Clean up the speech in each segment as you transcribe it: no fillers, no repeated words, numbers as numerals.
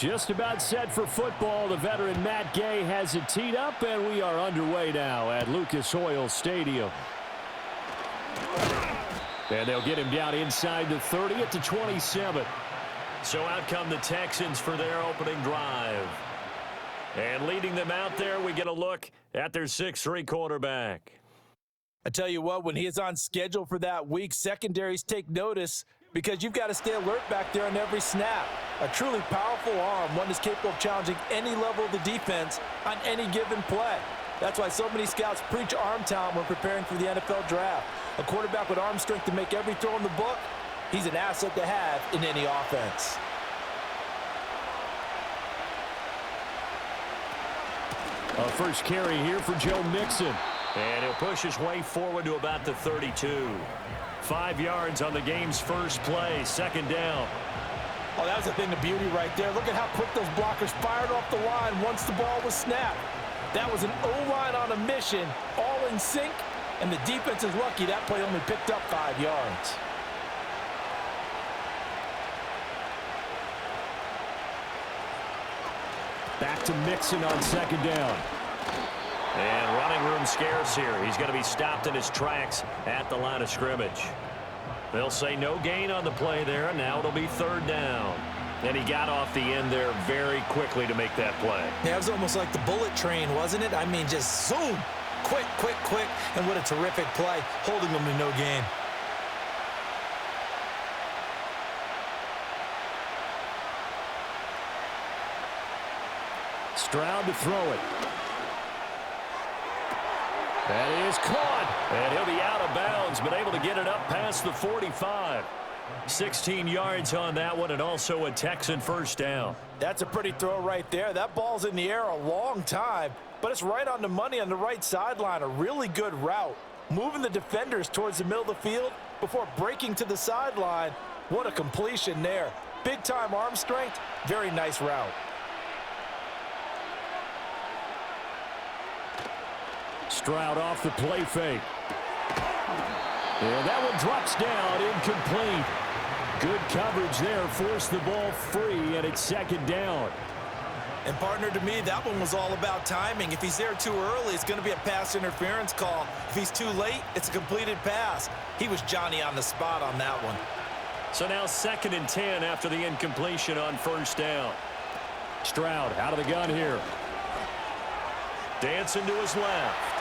Just about set for football. The veteran Matt Gay has it teed up, and we are underway now at Lucas Oil Stadium. And they'll get him down inside the 30 at the 27. So out come the Texans for their opening drive. And leading them out there, we get a look at their 6'3" quarterback. I tell you what, when he is on schedule for that week, secondaries take notice because you've got to stay alert back there on every snap. A truly powerful arm, one that's capable of challenging any level of the defense on any given play. That's why so many scouts preach arm talent when preparing for the NFL draft. A quarterback with arm strength to make every throw in the book, he's an asset to have in any offense. A first carry here for Joe Mixon. And he'll push his way forward to about the 32. 5 yards on the game's first play, second down. Oh, that was a thing of beauty right there. Look at how quick those blockers fired off the line once the ball was snapped. That was an O-line on a mission, all in sync, and the defense is lucky that play only picked up 5 yards. Back to Mixon on second down. And running room scarce here. He's going to be stopped in his tracks at the line of scrimmage. They'll say no gain on the play there. Now it'll be third down. And he got off the end there very quickly to make that play. Yeah, it was almost like the bullet train, wasn't it? I mean, just zoom. Quick, quick, quick. And what a terrific play, holding them to no gain. Stroud to throw it. That is caught, and he'll be out of bounds, but able to get it up past the 45. 16 yards on that one, and also a Texan first down. That's a pretty throw right there. That ball's in the air a long time, but it's right on the money on the right sideline. A really good route. Moving the defenders towards the middle of the field before breaking to the sideline. What a completion there. Big-time arm strength. Very nice route. Stroud off the play fake. And that one drops down, incomplete. Good coverage there, forced the ball free, and it's second down. And partner, to me, that one was all about timing. If he's there too early, it's going to be a pass interference call. If he's too late, it's a completed pass. He was Johnny on the spot on that one. So now 2nd and 10 after the incompletion on first down. Stroud out of the gun here. Dancing to his left.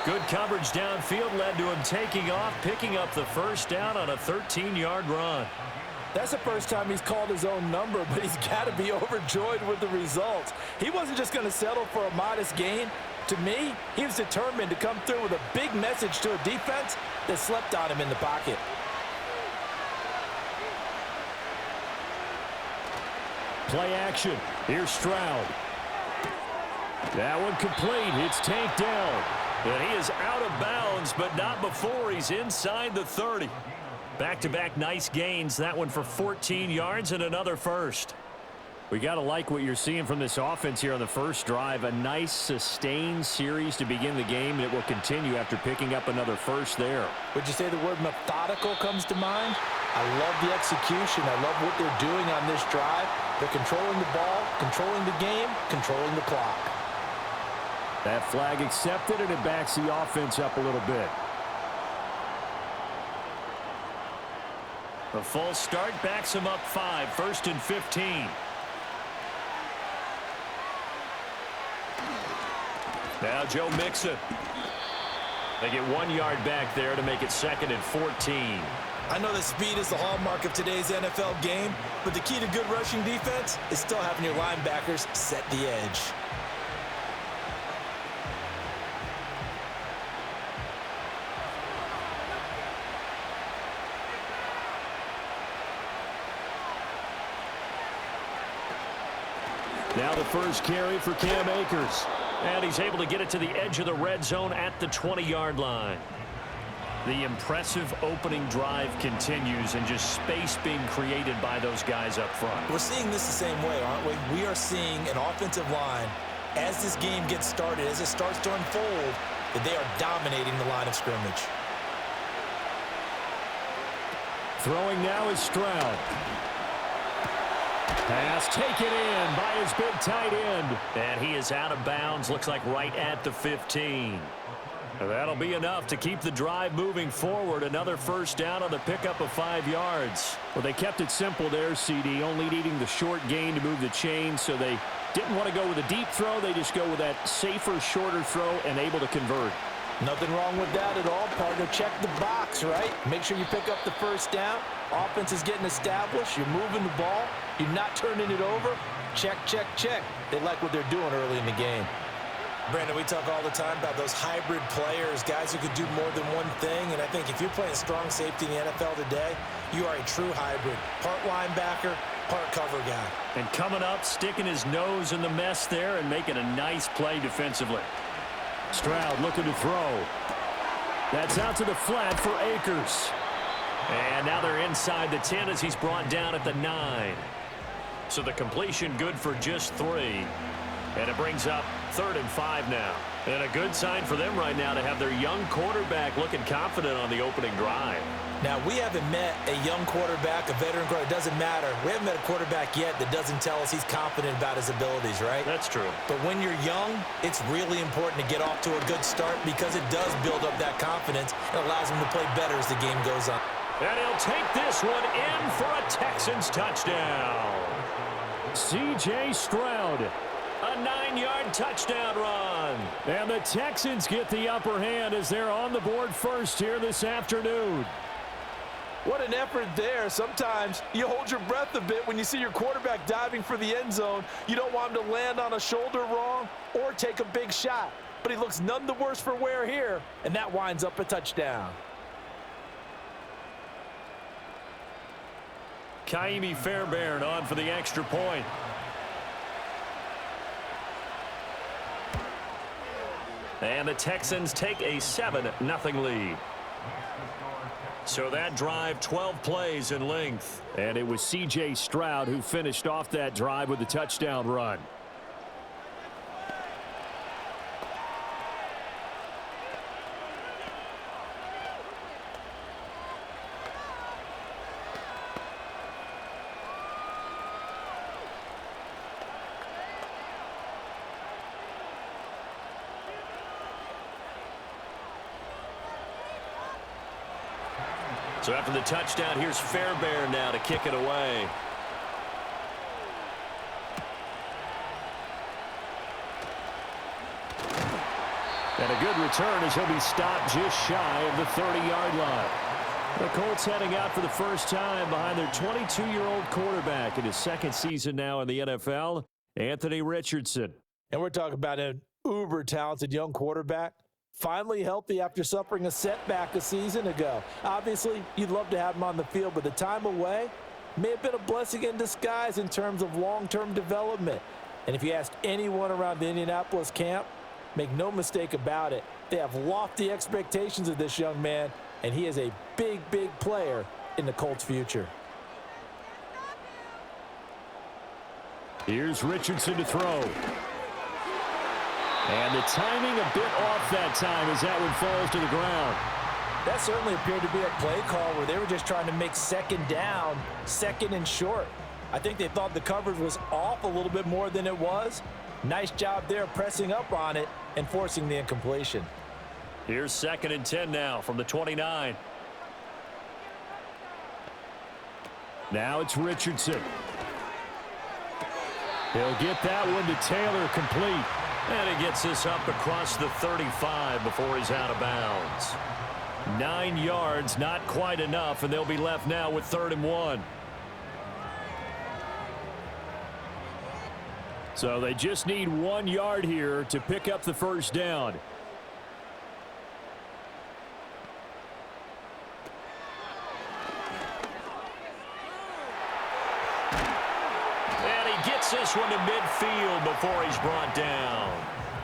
Good coverage downfield led to him taking off, picking up the first down on a 13-yard run. That's the first time he's called his own number, but he's got to be overjoyed with the results. He wasn't just going to settle for a modest gain. To me, he was determined to come through with a big message to a defense that slept on him in the pocket. Play action. Here's Stroud. That one complete. It's tanked down. And he is out of bounds, but not before he's inside the 30. Back-to-back nice gains. That one for 14 yards and another first. We got to like what you're seeing from this offense here on the first drive. A nice, sustained series to begin the game, and it will continue after picking up another first there. Would you say the word methodical comes to mind? I love the execution. I love what they're doing on this drive. They're controlling the ball, controlling the game, controlling the clock. That flag accepted, and it backs the offense up a little bit. The false start backs him up 5, 1st and 15. Now Joe Mixon. They get 1 yard back there to make it 2nd and 14. I know that speed is the hallmark of today's NFL game, but the key to good rushing defense is still having your linebackers set the edge. Now the first carry for Cam Akers. And he's able to get it to the edge of the red zone at the 20-yard line. The impressive opening drive continues, and just space being created by those guys up front. We're seeing this the same way, aren't we? We are seeing an offensive line, as this game gets started, as it starts to unfold, that they are dominating the line of scrimmage. Throwing now is Stroud. Pass taken in by his big tight end. And he is out of bounds, looks like right at the 15. That'll be enough to keep the drive moving forward. Another first down on the pickup of 5 yards. Well, they kept it simple there, CD, only needing the short gain to move the chain, so they didn't want to go with a deep throw. They just go with that safer, shorter throw and able to convert. Nothing wrong with that at all, partner. Check the box, right? Make sure you pick up the first down. Offense is getting established. You're moving the ball. You're not turning it over. Check, check, check. They like what they're doing early in the game. Brandon, we talk all the time about those hybrid players, guys who could do more than one thing. And I think if you're playing strong safety in the NFL today, you are a true hybrid. Part linebacker, part cover guy. And coming up, sticking his nose in the mess there and making a nice play defensively. Stroud looking to throw. That's out to the flat for Akers. And now they're inside the 10 as he's brought down at the 9. So the completion good for just 3. And it brings up 3rd and 5 now. And a good sign for them right now to have their young quarterback looking confident on the opening drive. Now, we haven't met a young quarterback, a veteran quarterback. It doesn't matter. We haven't met a quarterback yet that doesn't tell us he's confident about his abilities, right? That's true. But when you're young, it's really important to get off to a good start because it does build up that confidence and allows him to play better as the game goes on. And he'll take this one in for a Texans touchdown. C.J. Stroud. A 9-yard touchdown run. And the Texans get the upper hand as they're on the board first here this afternoon. What an effort there. Sometimes you hold your breath a bit when you see your quarterback diving for the end zone. You don't want him to land on a shoulder wrong or take a big shot. But he looks none the worse for wear here, and that winds up a touchdown. Kaimi Fairbairn on for the extra point. And the Texans take a 7-0 lead. So that drive, 12 plays in length. And it was C.J. Stroud who finished off that drive with the touchdown run. So after the touchdown, here's Fairbairn now to kick it away. And a good return as he'll be stopped just shy of the 30-yard line. The Colts heading out for the first time behind their 22-year-old quarterback in his second season now in the NFL, Anthony Richardson. And we're talking about an uber-talented young quarterback. Finally healthy after suffering a setback a season ago. Obviously, you'd love to have him on the field, but the time away may have been a blessing in disguise in terms of long-term development. And if you ask anyone around the Indianapolis camp, make no mistake about it, they have lofty expectations of this young man, and he is a big, big player in the Colts' future. Here's Richardson to throw. And the timing a bit off that time as that one falls to the ground. That certainly appeared to be a play call where they were just trying to make second down, second and short. I think they thought the coverage was off a little bit more than it was. Nice job there pressing up on it and forcing the incompletion. Here's 2nd and 10 now from the 29. Now it's Richardson. He'll get that one to Taylor complete. And he gets this up across the 35 before he's out of bounds. 9 yards, not quite enough, and they'll be left now with 3rd and 1. So they just need 1 yard here to pick up the first down. This one to midfield before he's brought down.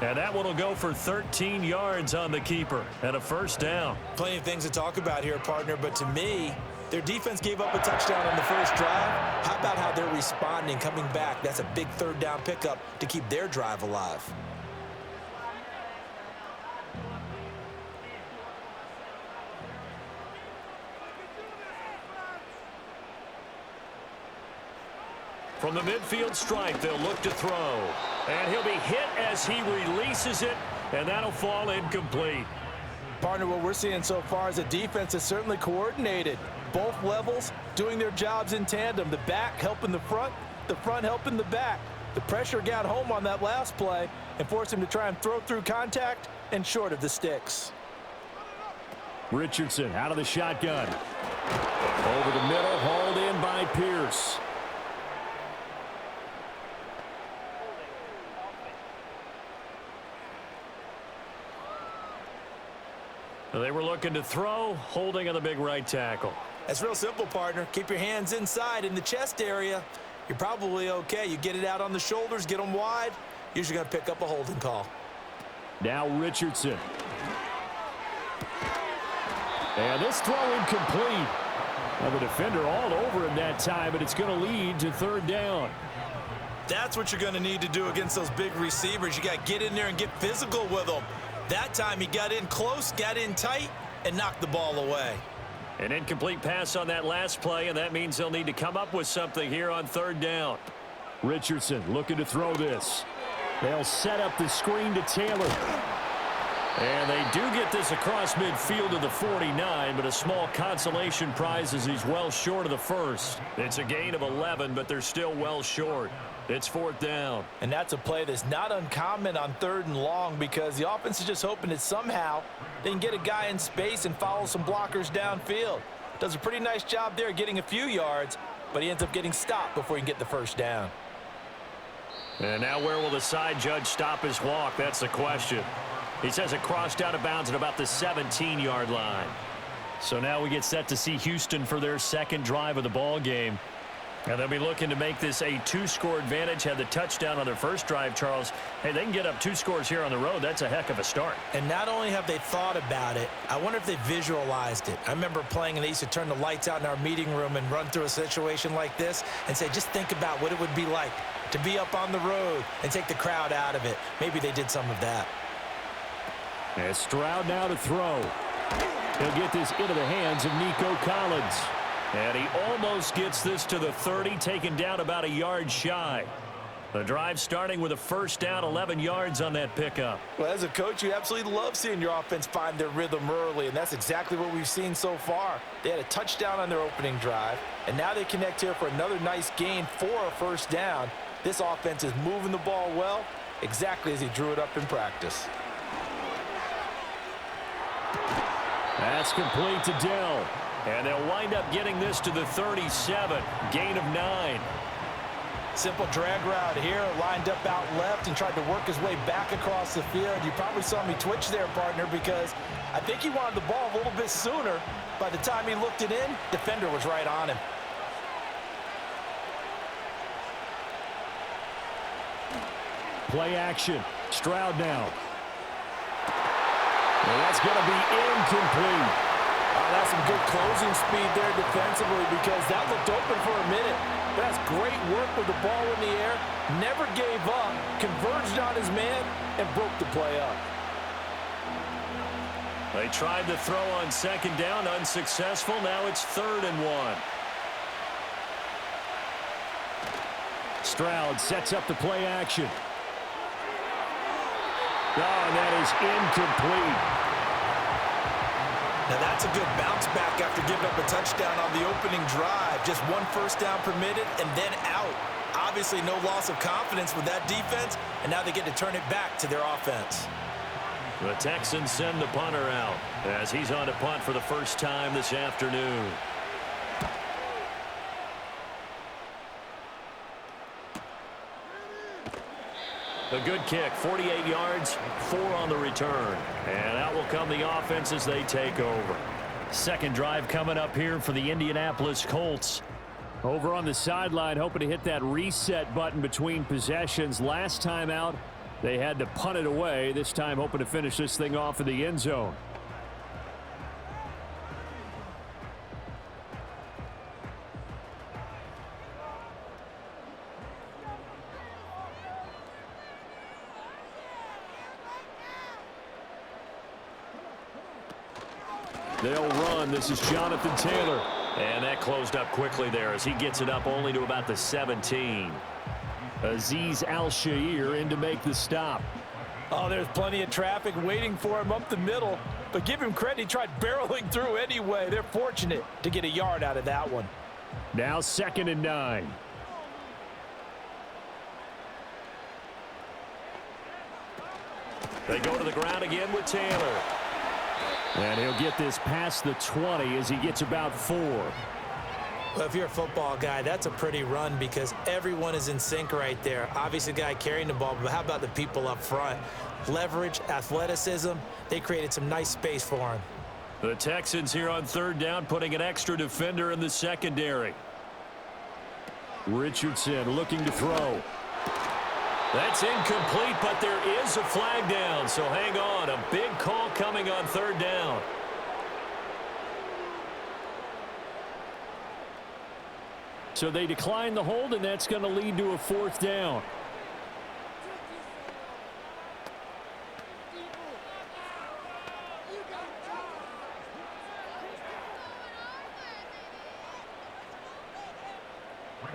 And that one will go for 13 yards on the keeper and a first down. Plenty of things to talk about here, partner, but to me, their defense gave up a touchdown on the first drive. How about how they're responding, coming back? That's a big 3rd down pickup to keep their drive alive. From the midfield stripe, they'll look to throw. And he'll be hit as he releases it, and that'll fall incomplete. Partner, what we're seeing so far is a defense that's certainly coordinated. Both levels doing their jobs in tandem. The back helping the front helping the back. The pressure got home on that last play and forced him to try and throw through contact and short of the sticks. Richardson out of the shotgun. Over the middle, hauled in by Pierce. They were looking to throw, holding on the big right tackle. That's real simple, partner. Keep your hands inside in the chest area. You're probably okay. You get it out on the shoulders, get them wide. Usually going to pick up a holding call. Now Richardson. And this throw incomplete. Now the defender all over him that time, but it's going to lead to third down. That's what you're going to need to do against those big receivers. You got to get in there and get physical with them. That time he got in close, got in tight, and knocked the ball away. An incomplete pass on that last play, and that means they'll need to come up with something here on third down. Richardson looking to throw this. They'll set up the screen to Taylor. And they do get this across midfield to the 49, but a small consolation prize as he's well short of the first. It's a gain of 11, but they're still well short. It's fourth down. And that's a play that's not uncommon on third and long because the offense is just hoping that somehow they can get a guy in space and follow some blockers downfield. Does a pretty nice job there getting a few yards, but he ends up getting stopped before he can get the first down. And now where will the side judge stop his walk? That's the question. He says it crossed out of bounds at about the 17-yard line. So now we get set to see Houston for their second drive of the ball game. And they'll be looking to make this a two-score advantage. Had the touchdown on their first drive, Charles. Hey, they can get up 2 scores here on the road. That's a heck of a start. And not only have they thought about it, I wonder if they visualized it. I remember playing and they used to turn the lights out in our meeting room and run through a situation like this and say, just think about what it would be like to be up on the road and take the crowd out of it. Maybe they did some of that. And Stroud now to throw. He'll get this into the hands of Nico Collins. And he almost gets this to the 30, taken down about a yard shy. The drive starting with a first down, 11 yards on that pickup. Well, as a coach, you absolutely love seeing your offense find their rhythm early, and that's exactly what we've seen so far. They had a touchdown on their opening drive, and now they connect here for another nice gain for a first down. This offense is moving the ball well, exactly as he drew it up in practice. That's complete to Dell. And they'll wind up getting this to the 37, gain of 9. Simple drag route here, lined up out left and tried to work his way back across the field. You probably saw me twitch there, partner, because I think he wanted the ball a little bit sooner. By the time he looked it in, defender was right on him. Play action. Stroud now. And that's going to be incomplete. That's some good closing speed there defensively because that looked open for a minute. But that's great work with the ball in the air. Never gave up, converged on his man, and broke the play up. They tried to throw on second down, unsuccessful. Now it's 3rd and 1. Stroud sets up the play action. Oh, and that is incomplete. Now that's a good bounce back after giving up a touchdown on the opening drive. Just 1 first down permitted and then out. Obviously no loss of confidence with that defense, and now they get to turn it back to their offense. The Texans send the punter out as he's on to punt for the first time this afternoon. A good kick, 48 yards, 4 on the return. And out will come the offense as they take over. Second drive coming up here for the Indianapolis Colts. Over on the sideline, hoping to hit that reset button between possessions. Last time out, they had to punt it away. This time hoping to finish this thing off in the end zone. They'll run. This is Jonathan Taylor. And that closed up quickly there as he gets it up only to about the 17. Azeez Al-Shaair in to make the stop. Oh, there's plenty of traffic waiting for him up the middle. But give him credit, he tried barreling through anyway. They're fortunate to get a yard out of that one. Now 2nd and 9. They go to the ground again with Taylor. And he'll get this past the 20 as he gets about 4. Well, if you're a football guy, that's a pretty run because everyone is in sync right there. Obviously, the guy carrying the ball, but how about the people up front? Leverage, athleticism, they created some nice space for him. The Texans here on 3rd down, putting an extra defender in the secondary. Richardson looking to throw. That's incomplete, but there is a flag down, so hang on. A big call coming on 3rd down. So they decline the hold, and that's going to lead to a 4th down.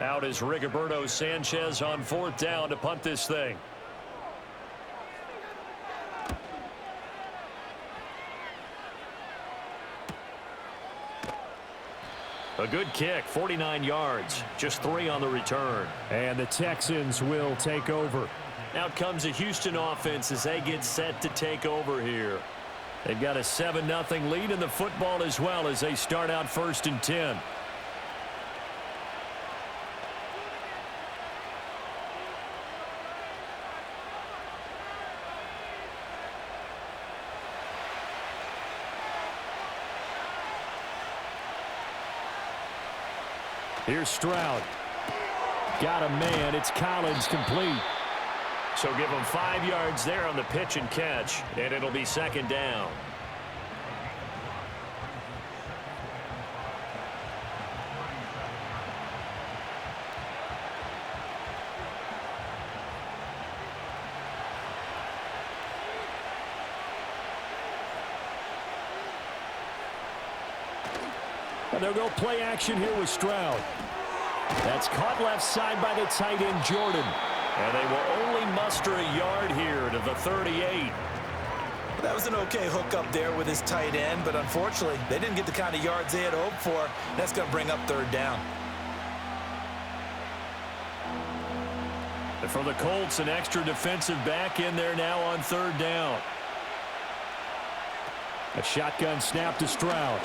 Out is Rigoberto Sanchez on 4th down to punt this thing. A good kick, 49 yards, just 3 on the return. And the Texans will take over. Out comes the Houston offense as they get set to take over here. They've got a 7-0 lead in the football as well as they start out 1st and 10. Here's Stroud. Got a man. It's Collins complete. So give him 5 yards there on the pitch and catch, and it'll be 2nd down. And they'll go play action here with Stroud. That's caught left side by the tight end, Jordan. And they will only muster a yard here to the 38. That was an okay hook up there with his tight end, but unfortunately, they didn't get the kind of yards they had hoped for. That's going to bring up 3rd down. And for the Colts, an extra defensive back in there now on 3rd down. A shotgun snap to Stroud.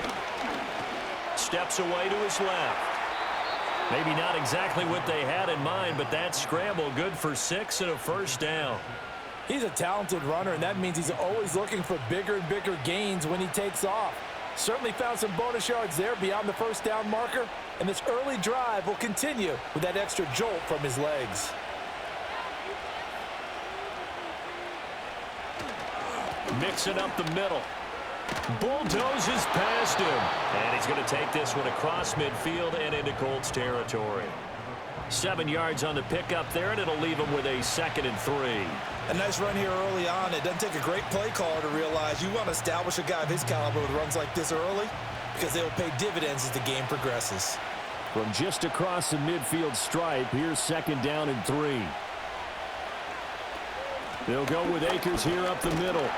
Steps away to his left. Maybe not exactly what they had in mind, but that scramble good for 6 and a 1st down. He's a talented runner, and that means he's always looking for bigger and bigger gains when he takes off. Certainly found some bonus yards there beyond the 1st down marker, and this early drive will continue with that extra jolt from his legs. Mixing up the middle. Bulldozes past him. And he's going to take this one across midfield and into Colts territory. 7 yards on the pickup there, and it'll leave him with a 2nd and 3. A nice run here early on. It doesn't take a great play caller to realize you want to establish a guy of his caliber with runs like this early because they will pay dividends as the game progresses. From just across the midfield stripe, here's 2nd down and 3. They'll go with Akers here up the middle.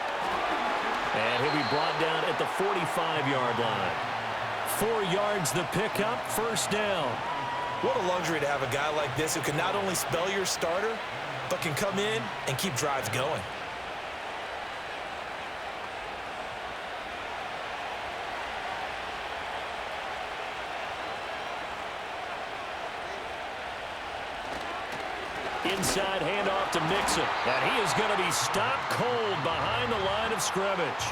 And he'll be brought down at the 45-yard line. 4 yards the pickup, 1st down. What a luxury to have a guy like this who can not only spell your starter, but can come in and keep drives going. Inside handoff to Mixon. And he is going to be stopped cold behind the line of scrimmage.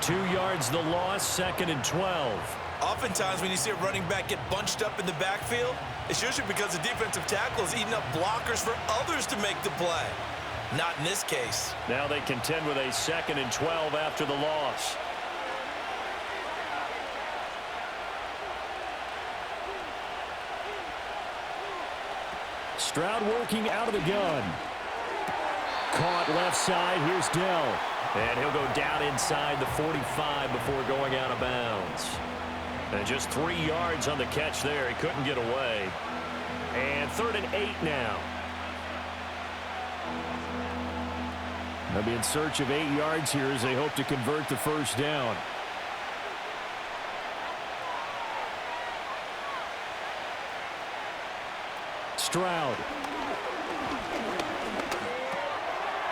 2 yards the loss, 2nd and 12. Oftentimes when you see a running back get bunched up in the backfield, it's usually because the defensive tackle is eating up blockers for others to make the play. Not in this case. Now they contend with a 2nd and 12 after the loss. Stroud working out of the gun. Caught left side. Here's Dell. And he'll go down inside the 45 before going out of bounds. And just 3 yards on the catch there. He couldn't get away. And 3rd and 8 now. They'll be in search of 8 yards here as they hope to convert the first down. Stroud.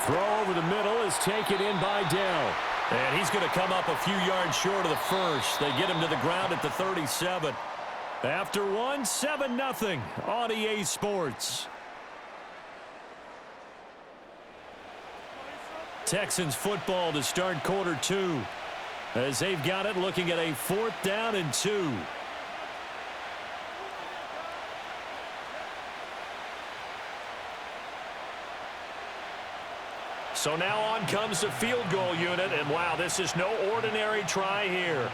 Throw over the middle is taken in by Dell. And he's going to come up a few yards short of the first. They get him to the ground at the 37. After one, 7-0 on EA Sports. Texans football to start quarter 2. As they've got it looking at a 4th down and 2. So now on comes the field goal unit, and wow, this is no ordinary try here.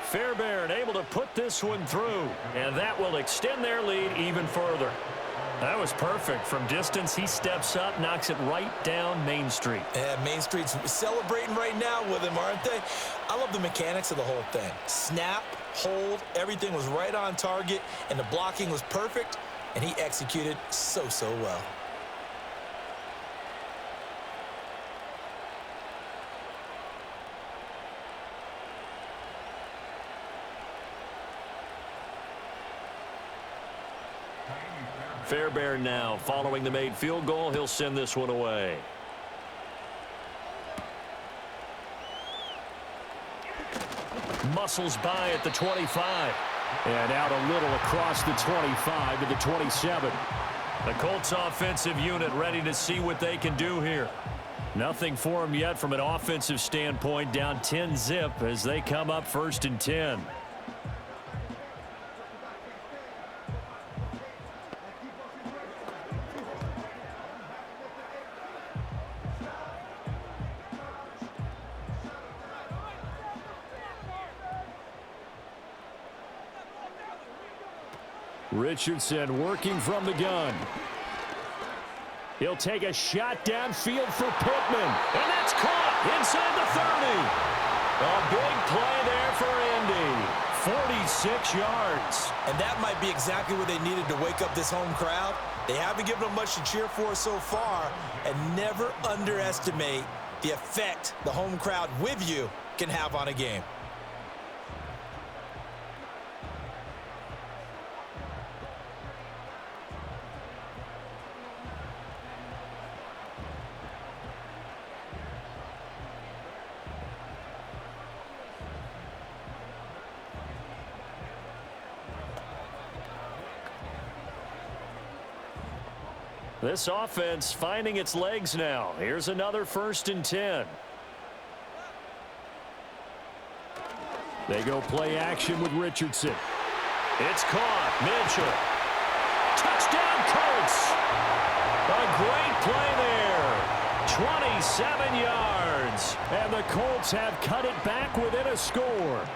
Fairbairn able to put this one through, and that will extend their lead even further. That was perfect. From distance, he steps up, knocks it right down Main Street. Yeah, Main Street's celebrating right now with him, aren't they? I love the mechanics of the whole thing. Snap, hold, everything was right on target, and the blocking was perfect, and he executed so well. Fairbairn now following the made field goal. He'll send this one away. Muscles by at the 25. And out a little across the 25 to the 27. The Colts offensive unit ready to see what they can do here. Nothing for them yet from an offensive standpoint. Down 10-zip as they come up 1st and 10. Richardson working from the gun. He'll take a shot downfield for Pittman. And that's caught inside the 30. A big play there for Indy. 46 yards. And that might be exactly what they needed to wake up this home crowd. They haven't given them much to cheer for so far. And never underestimate the effect the home crowd with you can have on a game. This offense finding its legs now. Here's another 1st and 10. They go play action with Richardson. It's caught. Mitchell. Touchdown, Colts. A great play there. 27 yards. And the Colts have cut it back within a score.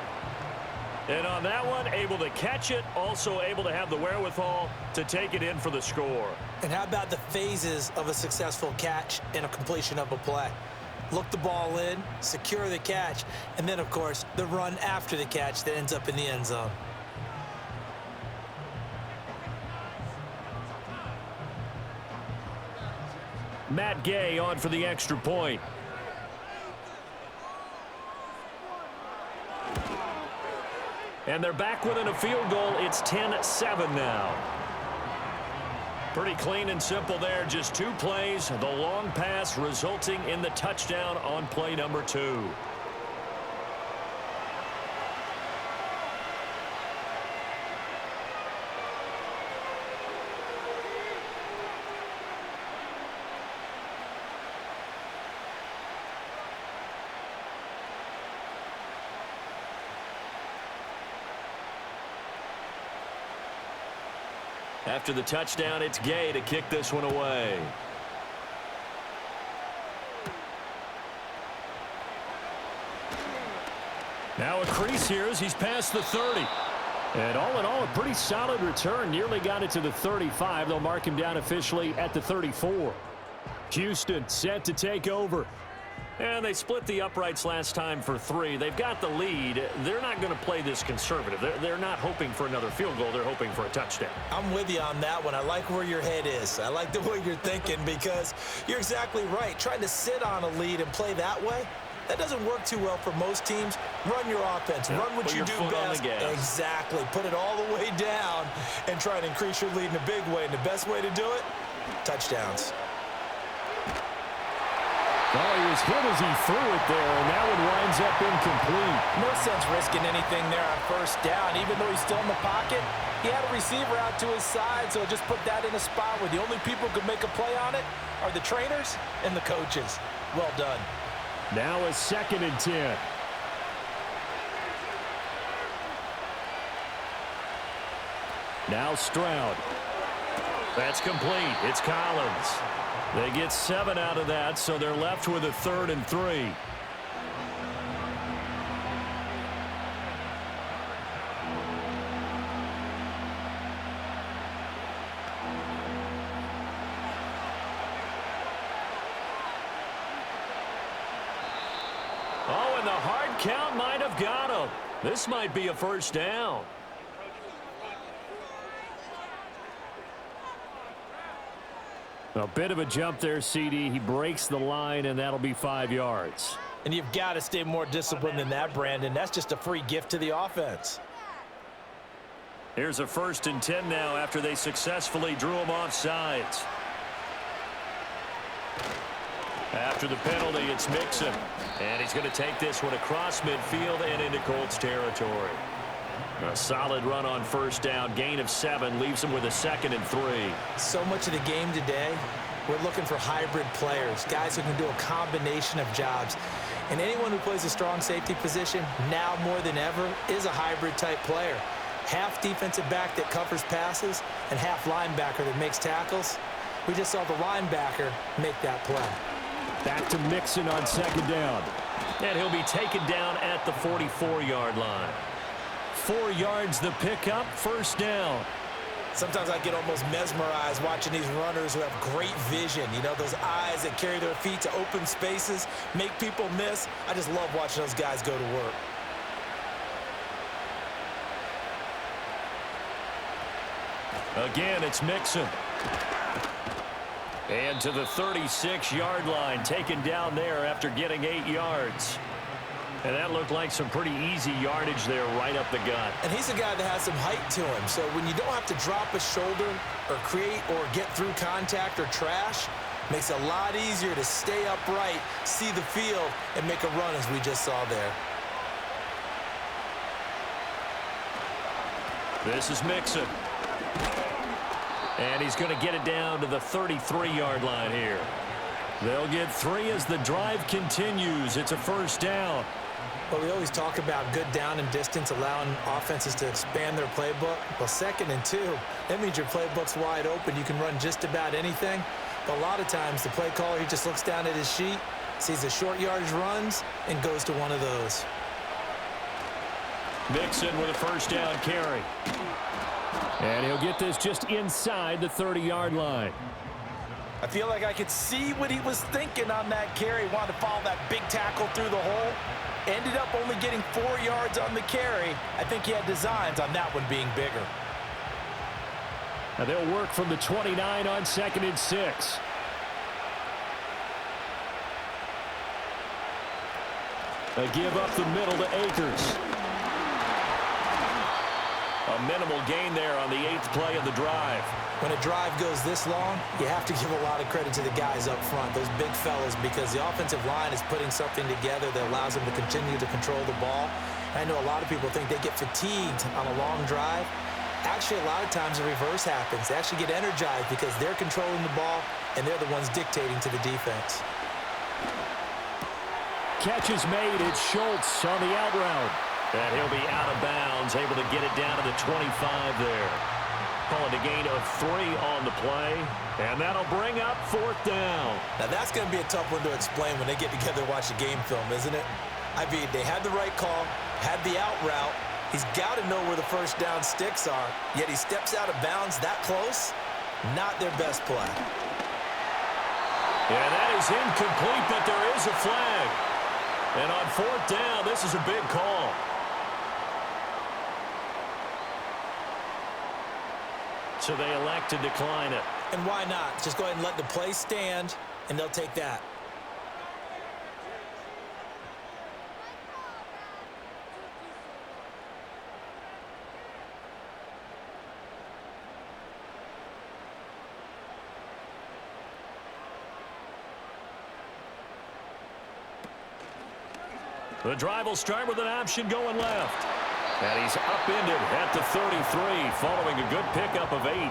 And on that one, able to catch it, also able to have the wherewithal to take it in for the score. And how about the phases of a successful catch and a completion of a play? Look the ball in, secure the catch, and then, of course, the run after the catch that ends up in the end zone. Matt Gay on for the extra point. And they're back within a field goal. It's 10-7 now. Pretty clean and simple there. Just 2 plays. The long pass resulting in the touchdown on play number 2. After the touchdown, it's Gay to kick this one away. Now a crease here as he's past the 30. And all in all, a pretty solid return. Nearly got it to the 35. They'll mark him down officially at the 34. Houston set to take over. And they split the uprights last time for 3. They've got the lead. They're not going to play this conservative. They're not hoping for another field goal. They're hoping for a touchdown. I'm with you on that one. I like where your head is. I like the way you're thinking because you're exactly right. Trying to sit on a lead and play that way, that doesn't work too well for most teams. Run your offense. Run what you do best. Exactly. Put it all the way down and try and increase your lead in a big way. And the best way to do it, touchdowns. Oh, he was hit as he threw it there, and that one winds up incomplete. No sense risking anything there on first down. Even though he's still in the pocket, he had a receiver out to his side, so just put that in a spot where the only people who could make a play on it are the trainers and the coaches. Well done. Now a 2nd and 10. Now Stroud. That's complete. It's Collins. They get 7 out of that, so they're left with a 3rd and 3. Oh, and the hard count might have got him. This might be a first down. A bit of a jump there, CD. He breaks the line, and that'll be 5 yards. And you've got to stay more disciplined than that, Brandon. That's just a free gift to the offense. Here's a 1st and 10 now after they successfully drew him off sides. After the penalty, it's Mixon. And he's going to take this one across midfield and into Colts territory. A solid run on first down. Gain of 7 leaves him with a 2nd and 3. So much of the game today, we're looking for hybrid players, guys who can do a combination of jobs. And anyone who plays a strong safety position, now more than ever, is a hybrid-type player. Half defensive back that covers passes and half linebacker that makes tackles. We just saw the linebacker make that play. Back to Mixon on 2nd down. And he'll be taken down at the 44-yard line. 4 yards the pickup, first down. Sometimes I get almost mesmerized watching these runners who have great vision. You know, those eyes that carry their feet to open spaces, make people miss. I just love watching those guys go to work. Again, it's Mixon. And to the 36-yard line, taken down there after getting 8 yards. And that looked like some pretty easy yardage there right up the gut. And he's a guy that has some height to him. So when you don't have to drop a shoulder or create or get through contact or trash, makes it a lot easier to stay upright, see the field, and make a run as we just saw there. This is Mixon. And he's going to get it down to the 33-yard line here. They'll get 3 as the drive continues. It's a first down. Well, we always talk about good down and distance, allowing offenses to expand their playbook. Well, 2nd and 2, that means your playbook's wide open. You can run just about anything. But a lot of times, the play caller, he just looks down at his sheet, sees the short yardage runs, and goes to one of those. Mixon with a first down carry. And he'll get this just inside the 30-yard line. I feel like I could see what he was thinking on that carry. Wanted to follow that big tackle through the hole. Ended up only getting 4 yards on the carry. I think he had designs on that one being bigger. Now they'll work from the 29 on 2nd and 6. They give up the middle to Akers. A minimal gain there on the 8th play of the drive. When a drive goes this long, you have to give a lot of credit to the guys up front, those big fellas, because the offensive line is putting something together that allows them to continue to control the ball. I know a lot of people think they get fatigued on a long drive. Actually, a lot of times the reverse happens. They actually get energized because they're controlling the ball, and they're the ones dictating to the defense. Catch is made. It's Schultz on the out route. And he'll be out of bounds, able to get it down to the 25 there. Calling a gain of 3 on the play, and that'll bring up 4th down. Now, that's going to be a tough one to explain when they get together and watch the game film, isn't it? I mean, they had the right call, had the out route. He's got to know where the first down sticks are, yet he steps out of bounds that close. Not their best play. And that is incomplete, but there is a flag. And on fourth down, this is a big call. So they elect to decline it. And why not? Just go ahead and let the play stand, and they'll take that. The drive will start with an option going left. And he's upended at the 33 following a good pickup of 8.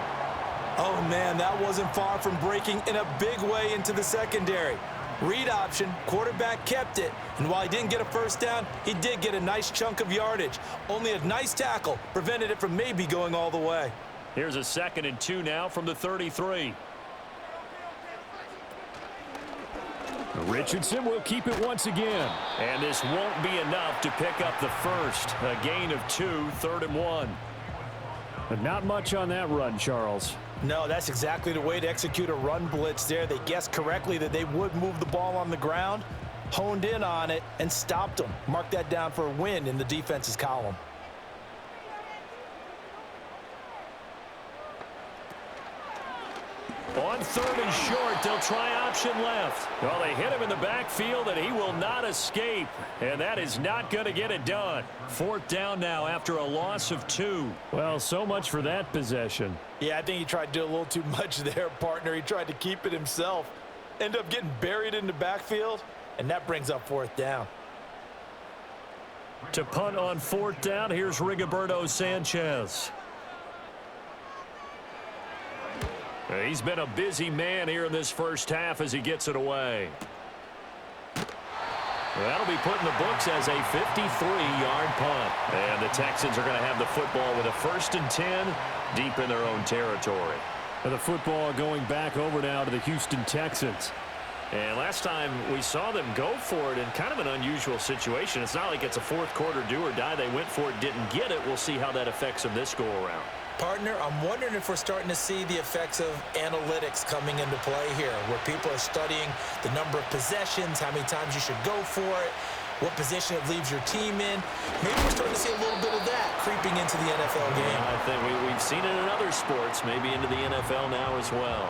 Oh, man, that wasn't far from breaking in a big way into the secondary. Read option, quarterback kept it, and while he didn't get a first down, he did get a nice chunk of yardage. Only a nice tackle prevented it from maybe going all the way. Here's a 2nd and 2 now from the 33. Richardson will keep it once again. And this won't be enough to pick up the first. A gain of 2, 3rd and 1. But not much on that run, Charles. No, that's exactly the way to execute a run blitz there. They guessed correctly that they would move the ball on the ground, honed in on it, and stopped them. Mark that down for a win in the defense's column. On 3rd and short, they'll try option left. Well, they hit him in the backfield, and he will not escape. And that is not going to get it done. 4th down now after a loss of 2. Well, so much for that possession. Yeah, I think he tried to do a little too much there, partner. He tried to keep it himself. Ended up getting buried in the backfield, and that brings up 4th down. To punt on 4th down, here's Rigoberto Sanchez. He's been a busy man here in this first half as he gets it away. That'll be put in the books as a 53-yard punt. And the Texans are going to have the football with a 1st and 10 deep in their own territory. And the football going back over now to the Houston Texans. And last time we saw them go for it in kind of an unusual situation. It's not like it's a 4th quarter do or die. They went for it, didn't get it. We'll see how that affects them this go-around. Partner, I'm wondering if we're starting to see the effects of analytics coming into play here, where people are studying the number of possessions, how many times you should go for it, what position it leaves your team in. Maybe we're starting to see a little bit of that creeping into the NFL game. I think we've seen it in other sports, maybe into the NFL now as well.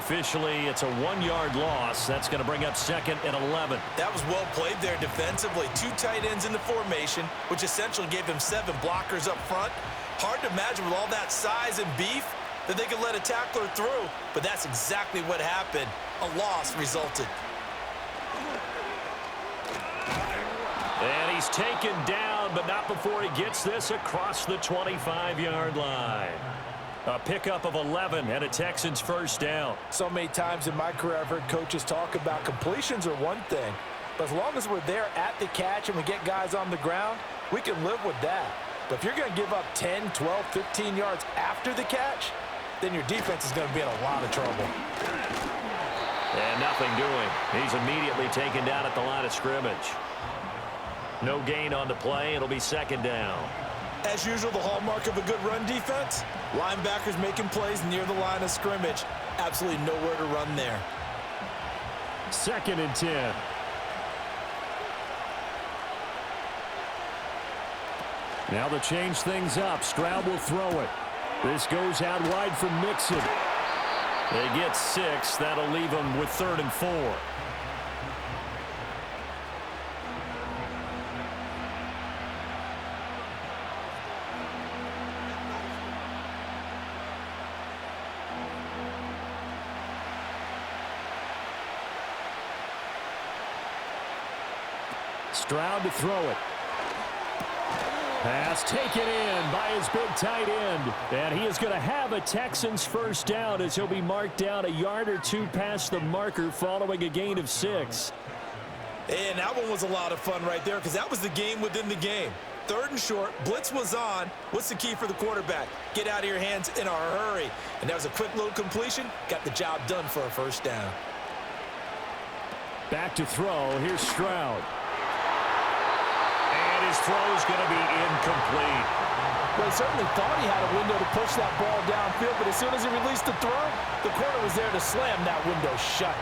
Officially, it's a 1-yard loss. That's going to bring up 2nd and 11. That was well played there defensively. 2 tight ends in the formation, which essentially gave them 7 blockers up front. Hard to imagine with all that size and beef that they could let a tackler through, but that's exactly what happened. A loss resulted. And he's taken down, but not before he gets this across the 25-yard line. A pickup of 11 and a Texans 1st down. So many times in my career I've heard coaches talk about completions are one thing, but as long as we're there at the catch and we get guys on the ground, we can live with that. But if you're going to give up 10, 12, 15 yards after the catch, then your defense is going to be in a lot of trouble. And nothing doing. He's immediately taken down at the line of scrimmage. No gain on the play. It'll be 2nd down. As usual, the hallmark of a good run defense, linebackers making plays near the line of scrimmage. Absolutely nowhere to run there. 2nd and 10. Now to change things up, Stroud will throw it. This goes out wide for Mixon. They get 6. That'll leave them with 3rd and 4. Stroud to throw it. Pass taken in by his big tight end. And he is going to have a Texans 1st down as he'll be marked down a yard or 2 past the marker following a gain of 6. And that one was a lot of fun right there because that was the game within the game. 3rd and short, blitz was on. What's the key for the quarterback? Get out of your hands in a hurry. And that was a quick little completion. Got the job done for a 1st down. Back to throw. Here's Stroud. His throw is going to be incomplete. Well, he certainly thought he had a window to push that ball downfield, but as soon as he released the throw, the corner was there to slam that window shut.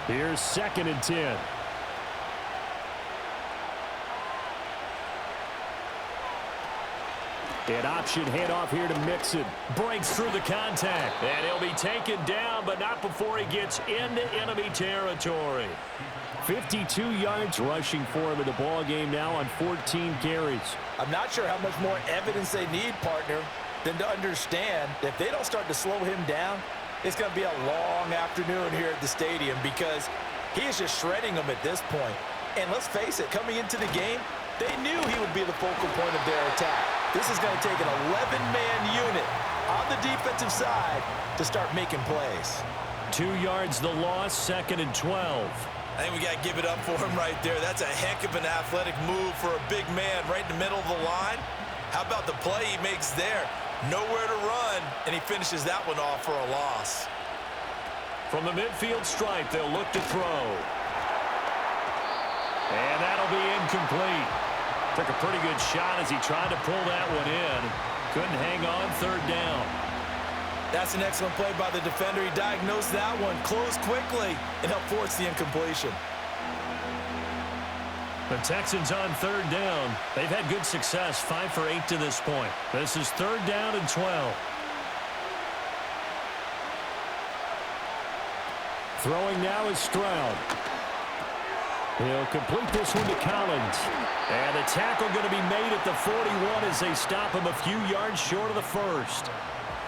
Here's 2nd and 10. An option handoff here to Mixon. Breaks through the contact. And he'll be taken down, but not before he gets into enemy territory. 52 yards rushing for him in the ball game now on 14 carries. I'm not sure how much more evidence they need, partner, than to understand that if they don't start to slow him down, it's going to be a long afternoon here at the stadium because he is just shredding them at this point. And let's face it, coming into the game, they knew he would be the focal point of their attack. This is going to take an 11-man unit on the defensive side to start making plays. 2 yards the loss, 2nd and 12. I think we got to give it up for him right there. That's a heck of an athletic move for a big man right in the middle of the line. How about the play he makes there? Nowhere to run, and he finishes that one off for a loss. From the midfield stripe, they'll look to throw. And that'll be incomplete. Took a pretty good shot as he tried to pull that one in. Couldn't hang on, 3rd down. That's an excellent play by the defender. He diagnosed that one, closed quickly, and helped force the incompletion. The Texans on 3rd down. They've had good success, 5 for 8 to this point. This is 3rd down and 12. Throwing now is Stroud. He'll complete this one to Collins. And the tackle going to be made at the 41 as they stop him a few yards short of the first.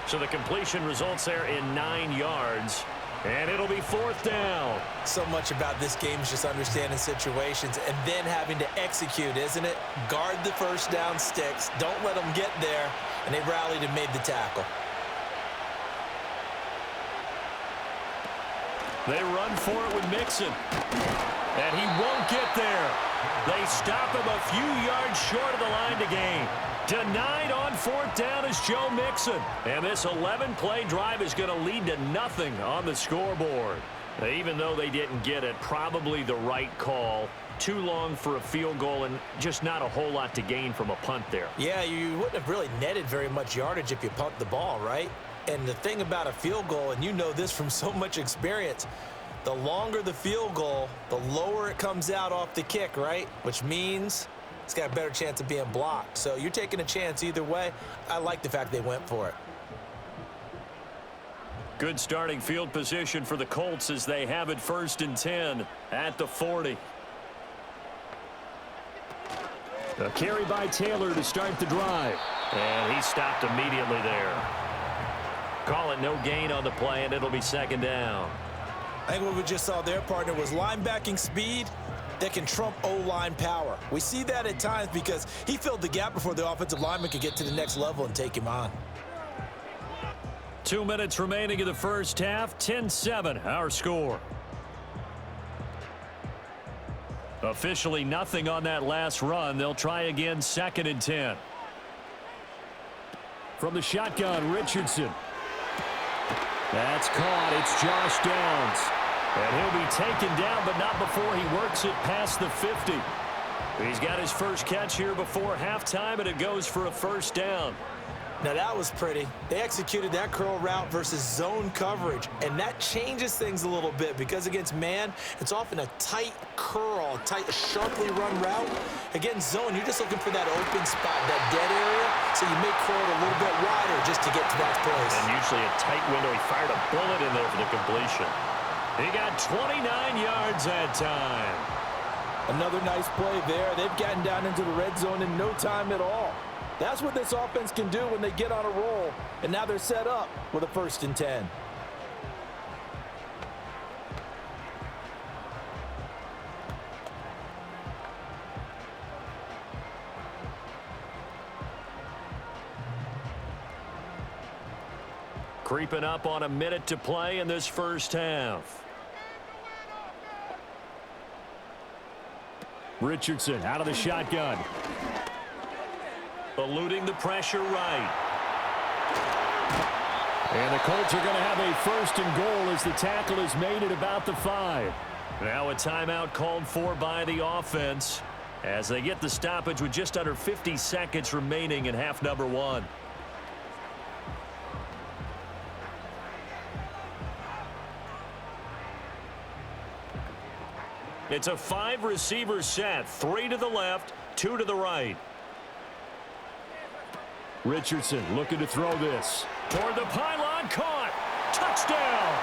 So the completion results there in 9 yards. And it'll be 4th down. So much about this game is just understanding situations and then having to execute, isn't it? Guard the first down sticks. Don't let them get there. And they rallied and made the tackle. They run for it with Mixon. And he won't get there. They stop him a few yards short of the line to gain. Denied on 4th down is Joe Mixon. And this 11-play drive is going to lead to nothing on the scoreboard. Even though they didn't get it, probably the right call. Too long for a field goal and just not a whole lot to gain from a punt there. Yeah, you wouldn't have really netted very much yardage if you punt the ball, right? And the thing about a field goal, and you know this from so much experience, the longer the field goal, the lower it comes out off the kick, right? Which means it's got a better chance of being blocked. So you're taking a chance either way. I like the fact they went for it. Good starting field position for the Colts as they have it 1st and 10 at the 40. A carry by Taylor to start the drive. And he stopped immediately there. Call it no gain on the play, and it'll be 2nd down. I think what we just saw there, partner, was linebacking speed that can trump O-line power. We see that at times because he filled the gap before the offensive lineman could get to the next level and take him on. 2 minutes remaining in the first half. 10-7, our score. Officially nothing on that last run. They'll try again 2nd and 10. From the shotgun, Richardson. That's caught. It's Josh Downs. And he'll be taken down, but not before he works it past the 50. He's got his first catch here before halftime, and it goes for a 1st down. Now that was pretty. They executed that curl route versus zone coverage, and that changes things a little bit because against man, it's often a tight curl, tight, sharply run route. Against zone, you're just looking for that open spot, that dead area, so you may curl it a little bit wider just to get to that place. And usually a tight window. He fired a bullet in there for the completion. He got 29 yards that time. Another nice play there. They've gotten down into the red zone in no time at all. That's what this offense can do when they get on a roll. And now they're set up with a 1st and 10. Creeping up on a minute to play in this first half. Richardson out of the shotgun. Eluding the pressure right. And the Colts are going to have a 1st and goal as the tackle is made at about the 5. Now a timeout called for by the offense as they get the stoppage with just under 50 seconds remaining in half number 1. It's a 5-receiver set, 3 to the left, 2 to the right. Richardson looking to throw this. Toward the pylon, caught. Touchdown.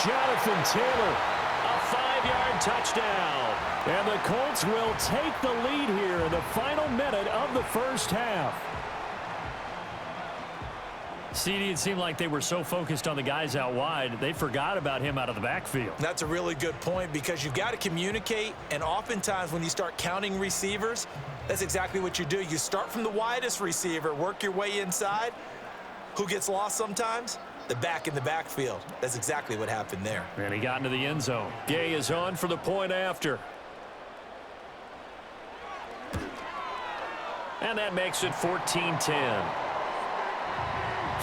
Jonathan Taylor. A 5-yard touchdown. And the Colts will take the lead here in the final minute of the first half. CD, it seemed like they were so focused on the guys out wide, they forgot about him out of the backfield. That's a really good point because you've got to communicate, and oftentimes when you start counting receivers, that's exactly what you do. You start from the widest receiver, work your way inside. Who gets lost sometimes? The back in the backfield. That's exactly what happened there. And he got into the end zone. Gay is on for the point after. And that makes it 14-10.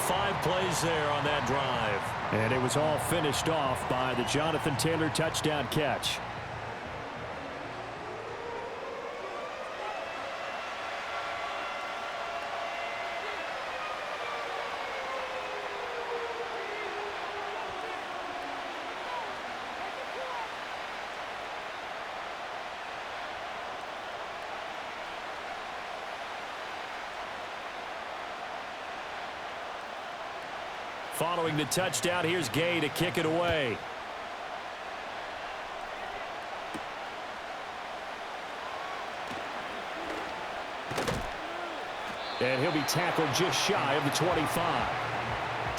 5 plays there on that drive. And it was all finished off by the Jonathan Taylor touchdown catch. Following the touchdown, here's Gay to kick it away. And he'll be tackled just shy of the 25.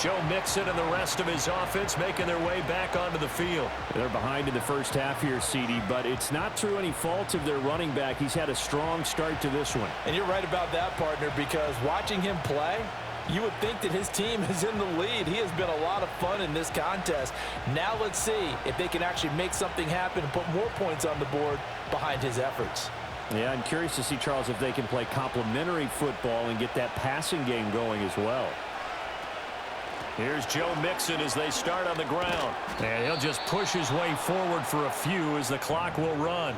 Joe Mixon and the rest of his offense making their way back onto the field. They're behind in the first half here, CD, but it's not through any fault of their running back. He's had a strong start to this one. And you're right about that, partner, because watching him play, you would think that his team is in the lead. He has been a lot of fun in this contest. Now let's see if they can actually make something happen and put more points on the board behind his efforts. Yeah, I'm curious to see, Charles, if they can play complementary football and get that passing game going as well. Here's Joe Mixon as they start on the ground. And he'll just push his way forward for a few as the clock will run.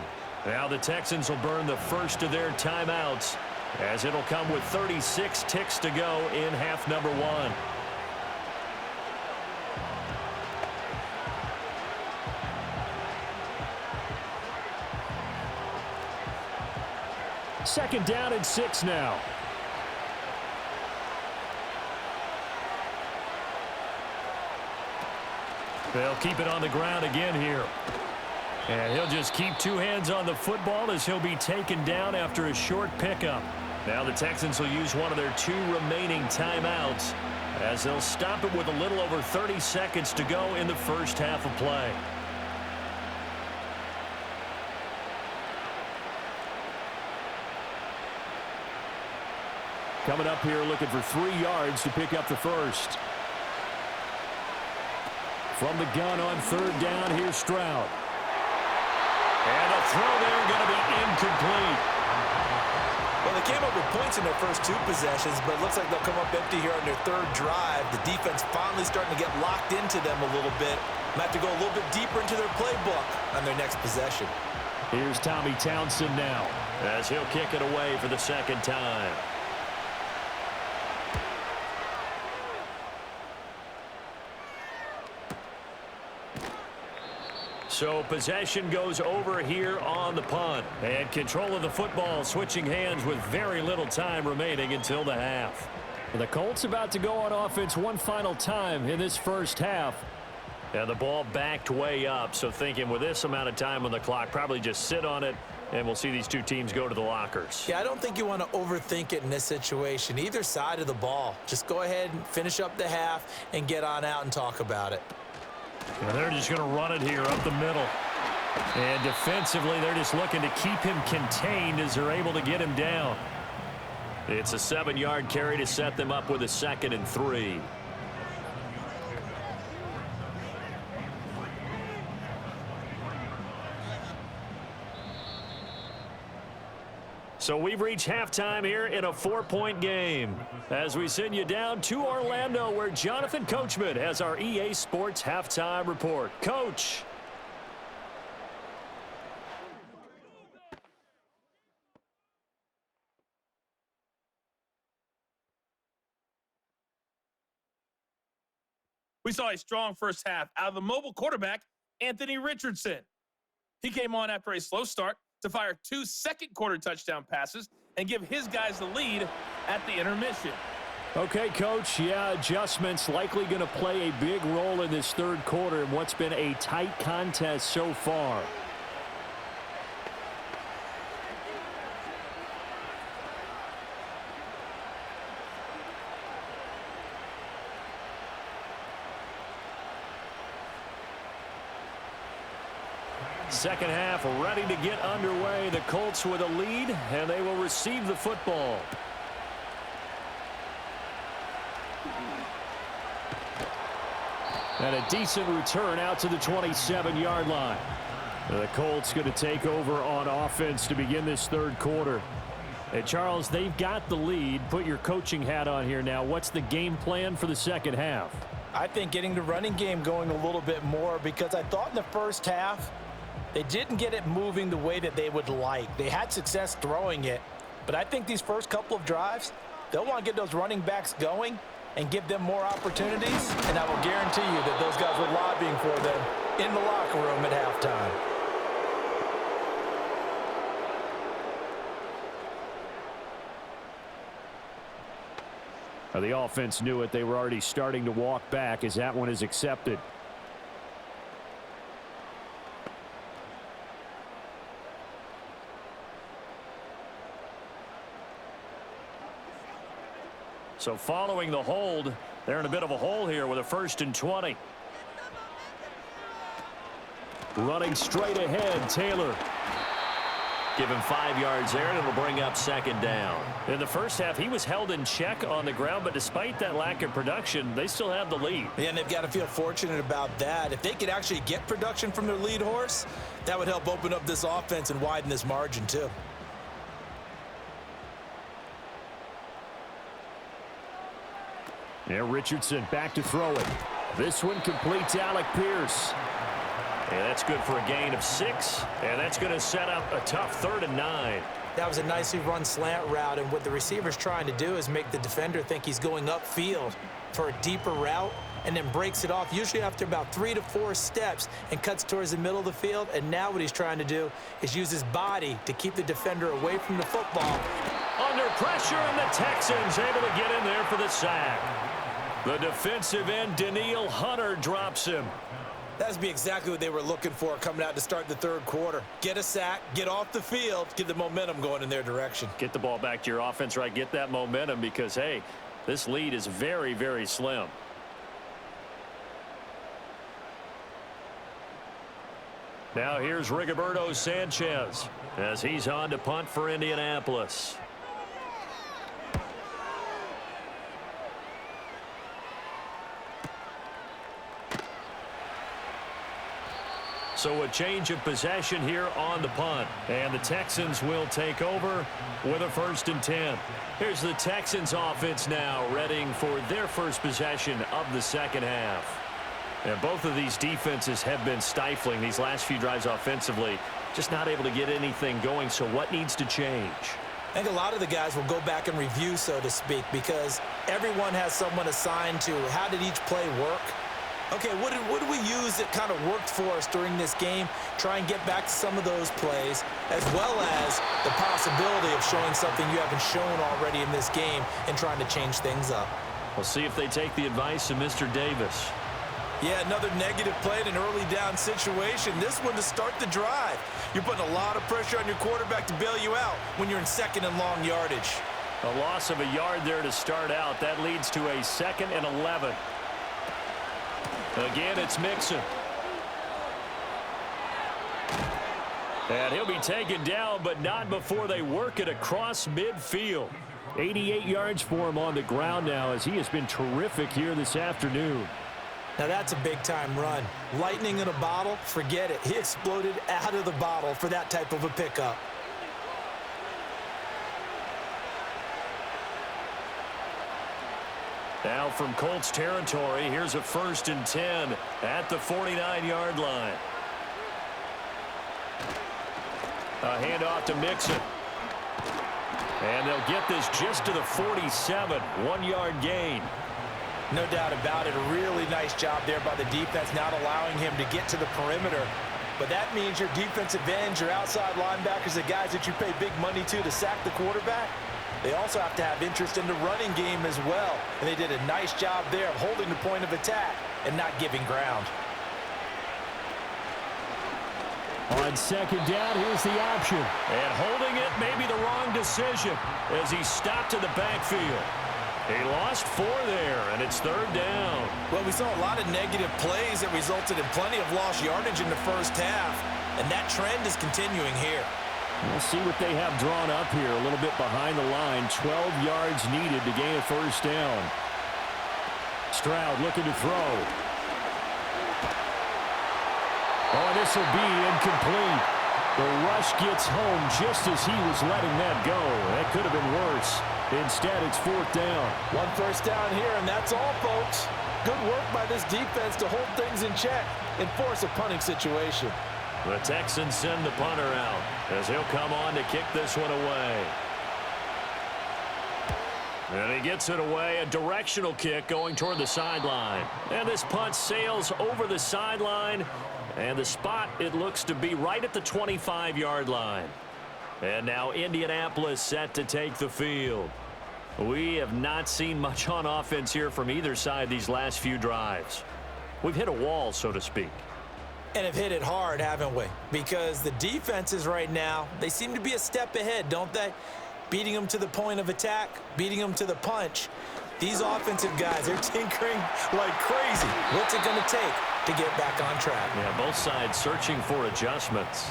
Now the Texans will burn the first of their timeouts, as it'll come with 36 ticks to go in half number 1. Second down and 6 now. They'll keep it on the ground again here. And he'll just keep 2 hands on the football as he'll be taken down after a short pickup. Now the Texans will use one of their 2 remaining timeouts as they'll stop it with a little over 30 seconds to go in the first half of play. Coming up here looking for 3 yards to pick up the first. From the gun on 3rd down, here's Stroud. And a throw there going to be incomplete. Well, they came up with points in their first 2 possessions, but it looks like they'll come up empty here on their 3rd drive. The defense finally starting to get locked into them a little bit. Might have to go a little bit deeper into their playbook on their next possession. Here's Tommy Townsend now, as he'll kick it away for the 2nd time. So possession goes over here on the punt. And control of the football switching hands with very little time remaining until the half. The Colts about to go on offense one final time in this first half. And the ball backed way up. So thinking with this amount of time on the clock, probably just sit on it. And we'll see these 2 teams go to the lockers. Yeah, I don't think you want to overthink it in this situation. Either side of the ball. Just go ahead and finish up the half and get on out and talk about it. And they're just going to run it here up the middle. And defensively, they're just looking to keep him contained as they're able to get him down. It's a 7-yard carry to set them up with a 2nd and 3. So we've reached halftime here in a 4-point game as we send you down to Orlando, where Jonathan Coachman has our EA Sports halftime report. Coach. We saw a strong first half out of the mobile quarterback, Anthony Richardson. He came on after a slow start to fire 2 second-quarter touchdown passes and give his guys the lead at the intermission. Okay, Coach, yeah, adjustments likely going to play a big role in this third quarter in what's been a tight contest so far. Second half ready to get underway. The Colts with a lead, and they will receive the football. And a decent return out to the 27-yard line. The Colts going to take over on offense to begin this third quarter. And Charles, they've got the lead. Put your coaching hat on here now. What's the game plan for the second half? I think getting the running game going a little bit more, because I thought in the first half they didn't get it moving the way that they would like. They had success throwing it, but I think these first couple of drives, they'll want to get those running backs going and give them more opportunities, and I will guarantee you that those guys were lobbying for them in the locker room at halftime. The offense knew it. They were already starting to walk back as that one is accepted. So following the hold, they're in a bit of a hole here with a 1st and 20. Running straight ahead, Taylor. Give him 5 yards there, and it'll bring up second down. In the first half, he was held in check on the ground, but despite that lack of production, they still have the lead. Yeah, and they've got to feel fortunate about that. If they could actually get production from their lead horse, that would help open up this offense and widen this margin too. Yeah, Richardson back to throw it. This one completes Alec Pierce. And that's good for a gain of 6. And that's going to set up a tough 3rd and 9. That was a nicely run slant route, and what the receiver's trying to do is make the defender think he's going upfield for a deeper route, and then breaks it off, usually after about 3 to 4 steps, and cuts towards the middle of the field. And now what he's trying to do is use his body to keep the defender away from the football. Under pressure, and the Texans able to get in there for the sack. The defensive end, Danielle Hunter, drops him. That's be exactly what they were looking for coming out to start the third quarter. Get a sack, get off the field, get the momentum going in their direction. Get the ball back to your offense, right? Get that momentum because, hey, this lead is very, very slim. Now here's Rigoberto Sanchez as he's on to punt for Indianapolis. So a change of possession here on the punt. And the Texans will take over with a 1st and 10. Here's the Texans offense now, readying for their first possession of the second half. And both of these defenses have been stifling these last few drives offensively. Just not able to get anything going. So what needs to change? I think a lot of the guys will go back and review, so to speak, because everyone has someone assigned to how did each play work. Okay, what did we use that kind of worked for us during this game? Try and get back to some of those plays, as well as the possibility of showing something you haven't shown already in this game and trying to change things up. We'll see if they take the advice of Mr. Davis. Yeah, another negative play in an early down situation. This one to start the drive. You're putting a lot of pressure on your quarterback to bail you out when you're in 2nd and long yardage. A loss of a yard there to start out. That leads to a 2nd and 11. Again, it's Mixon. And he'll be taken down, but not before they work it across midfield. 88 yards for him on the ground now as he has been terrific here this afternoon. Now that's a big-time run. Lightning in a bottle, forget it. He exploded out of the bottle for that type of a pickup. Now from Colts territory, here's a 1st and 10 at the 49-yard line. A handoff to Mixon. And they'll get this just to the 47, 1-yard gain. No doubt about it. A really nice job there by the defense, not allowing him to get to the perimeter but that means your defensive ends, your outside linebackers, the guys that you pay big money to sack the quarterback, they also have to have interest in the running game as well. And they did a nice job there of holding the point of attack and not giving ground. On second down, here's the option. And holding it may be the wrong decision as he stopped in the backfield. He lost 4 there, and it's third down. Well, we saw a lot of negative plays that resulted in plenty of lost yardage in the first half, and that trend is continuing here. We'll see what they have drawn up here. A little bit behind the line. 12 yards needed to gain a first down. Stroud looking to throw. Oh, this will be incomplete. The rush gets home just as he was letting that go. That could have been worse. Instead, it's fourth down. 1 first down here, and that's all, folks. Good work by this defense to hold things in check and force a punting situation. The Texans send the punter out as he'll come on to kick this one away. And he gets it away, a directional kick going toward the sideline. And this punt sails over the sideline, and the spot, it looks to be right at the 25-yard line. And now Indianapolis set to take the field. We have not seen much on offense here from either side these last few drives. We've hit a wall, so to speak. And have hit it hard, haven't we? Because the defenses right now, they seem to be a step ahead, don't they? Beating them to the point of attack, beating them to the punch. These offensive guys, they're tinkering like crazy. What's it going to take to get back on track? Yeah, both sides searching for adjustments.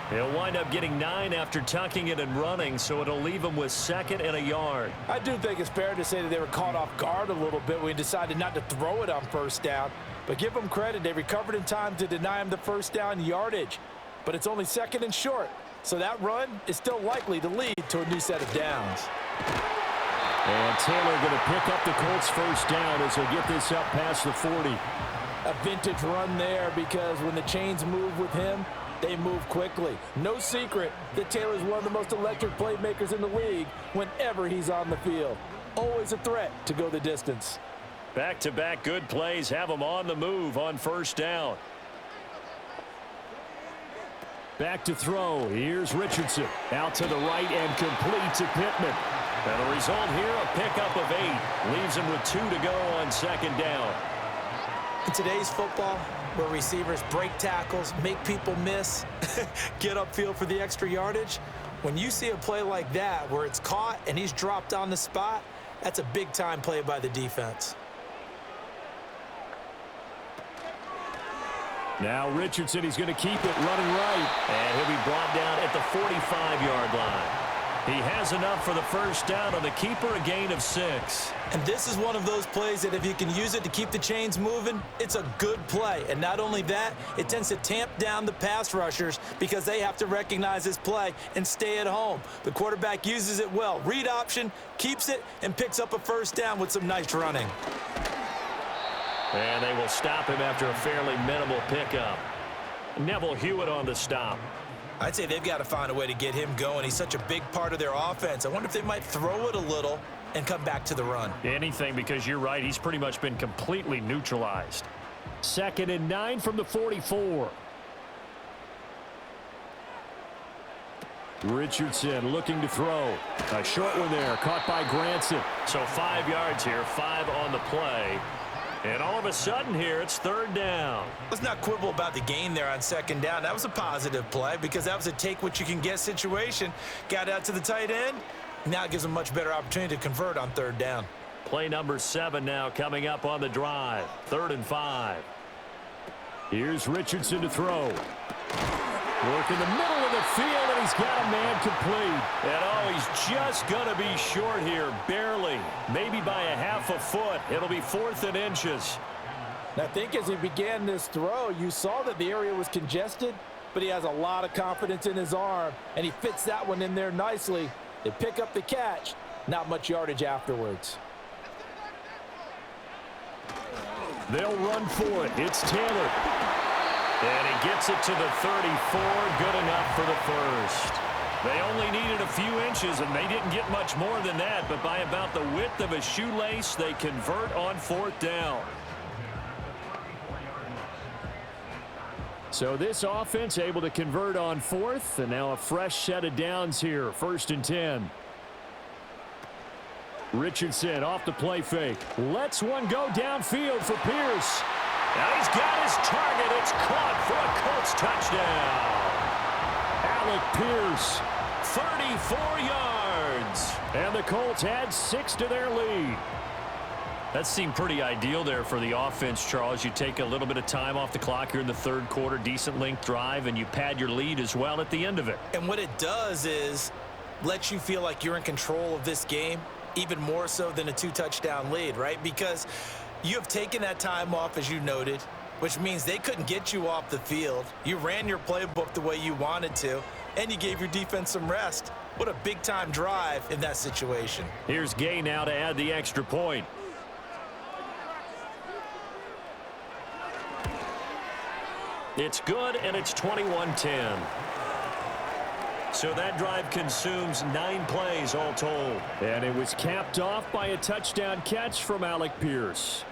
He'll wind up getting 9 after tucking it and running, so it'll leave him with 2nd and a yard. I do think it's fair to say that they were caught off guard a little bit when we decided not to throw it on first down. But give them credit. They recovered in time to deny him the first down yardage. But it's only 2nd and short. So that run is still likely to lead to a new set of downs. And Taylor going to pick up the Colts first down as he'll get this up past the 40. A vintage run there because when the chains move with him, they move quickly. No secret that Taylor's one of the most electric playmakers in the league whenever he's on the field. Always a threat to go the distance. Back-to-back good plays have him on the move on first down. Back to throw. Here's Richardson. Out to the right and complete to Pittman. And the result here, a pickup of 8. Leaves him with 2 to go on second down. In today's football, where receivers break tackles, make people miss, get upfield for the extra yardage, when you see a play like that where it's caught and he's dropped on the spot, that's a big-time play by the defense. Now Richardson, he's going to keep it running right. And he'll be brought down at the 45-yard line. He has enough for the first down on the keeper, a gain of 6. And this is one of those plays that if you can use it to keep the chains moving, it's a good play. And not only that, it tends to tamp down the pass rushers because they have to recognize this play and stay at home. The quarterback uses it well. Read option, keeps it, and picks up a first down with some nice running. And they will stop him after a fairly minimal pickup. Neville Hewitt on the stop. I'd say they've got to find a way to get him going. He's such a big part of their offense. I wonder if they might throw it a little and come back to the run. Anything, because you're right, he's pretty much been completely neutralized. 2nd and 9 from the 44. Richardson looking to throw. A short one there, caught by Granson. So 5 yards here, 5 on the play. And all of a sudden here, it's third down. Let's not quibble about the gain there on second down. That was a positive play because that was a take-what-you-can-get situation. Got out to the tight end. Now it gives them a much better opportunity to convert on third down. Play number 7 now coming up on the drive. 3rd and 5. Here's Richardson to throw. Work in the middle of the field, and he's got a man complete. And oh, he's just going to be short here, barely. Maybe by a half a foot. It'll be 4th and inches. And I think as he began this throw, you saw that the area was congested, but he has a lot of confidence in his arm, and he fits that one in there nicely. They pick up the catch, not much yardage afterwards. They'll run for it. It's Taylor. And he gets it to the 34, good enough for the first. They only needed a few inches, and they didn't get much more than that, but by about the width of a shoelace, they convert on 4th down. So this offense able to convert on 4th, and now a fresh set of downs here. 1st and 10. Richardson off the play fake. Lets one go downfield for Pierce. Now he's got his target. It's caught for a Colts touchdown. Alec Pierce. 34 yards. And the Colts add 6 to their lead. That seemed pretty ideal there for the offense, Charles. You take a little bit of time off the clock here in the 3rd quarter, decent length drive, and you pad your lead as well at the end of it. And what it does is let you feel like you're in control of this game, even more so than a 2-touchdown lead, right? Because you have taken that time off, as you noted, which means they couldn't get you off the field. You ran your playbook the way you wanted to, and you gave your defense some rest. What a big-time drive in that situation. Here's Gay now to add the extra point. It's good, and it's 21-10. So that drive consumes 9 plays all told. And it was capped off by a touchdown catch from Alec Pierce.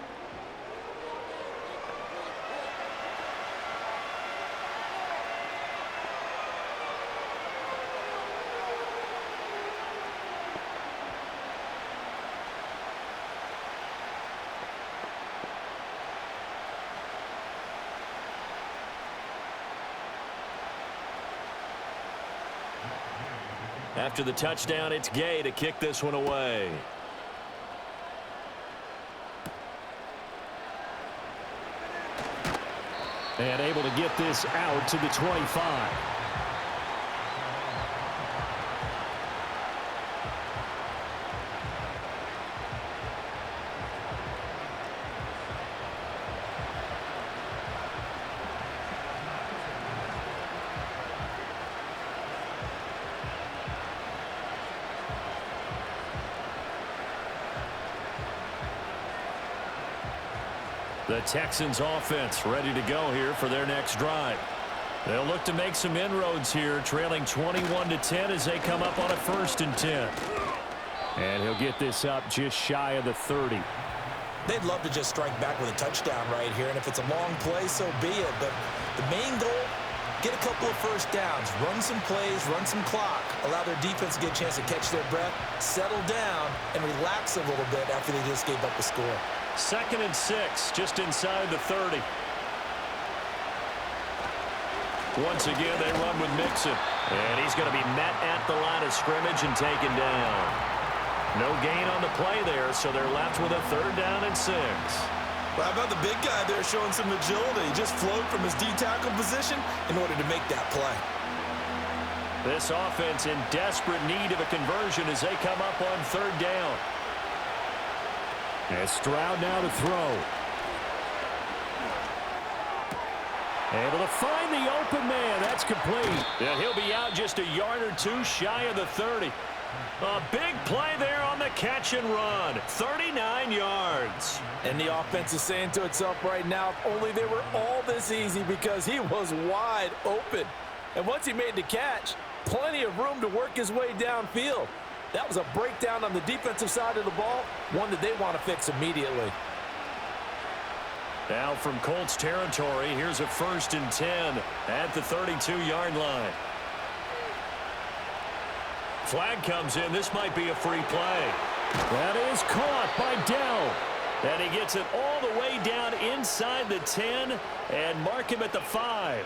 After the touchdown, it's Gay to kick this one away. And able to get this out to the 25. The Texans offense ready to go here for their next drive. They'll look to make some inroads here, trailing 21-10 as they come up on a 1st and 10. And he'll get this up just shy of the 30. They'd love to just strike back with a touchdown right here, and if it's a long play, so be it. But the main goal, get a couple of first downs, run some plays, run some clock, allow their defense to get a chance to catch their breath, settle down, and relax a little bit after they just gave up a score. 2nd and 6, just inside the 30. Once again, they run with Mixon. And he's going to be met at the line of scrimmage and taken down. No gain on the play there, so they're left with a 3rd down and 6. Well, how about the big guy there showing some agility? He just flowed from his D-tackle position in order to make that play. This offense in desperate need of a conversion as they come up on 3rd down. And Stroud now to throw. Able to find the open man. That's complete. And he'll be out just a yard or 2 shy of the 30. A big play there on the catch and run. 39 yards. And the offense is saying to itself right now, if only they were all this easy, because he was wide open. And once he made the catch, plenty of room to work his way downfield. That was a breakdown on the defensive side of the ball, one that they want to fix immediately. Now from Colts territory, here's a 1st and 10 at the 32-yard line. Flag comes in. This might be a free play. That is caught by Dell. And he gets it all the way down inside the 10 and mark him at the 5.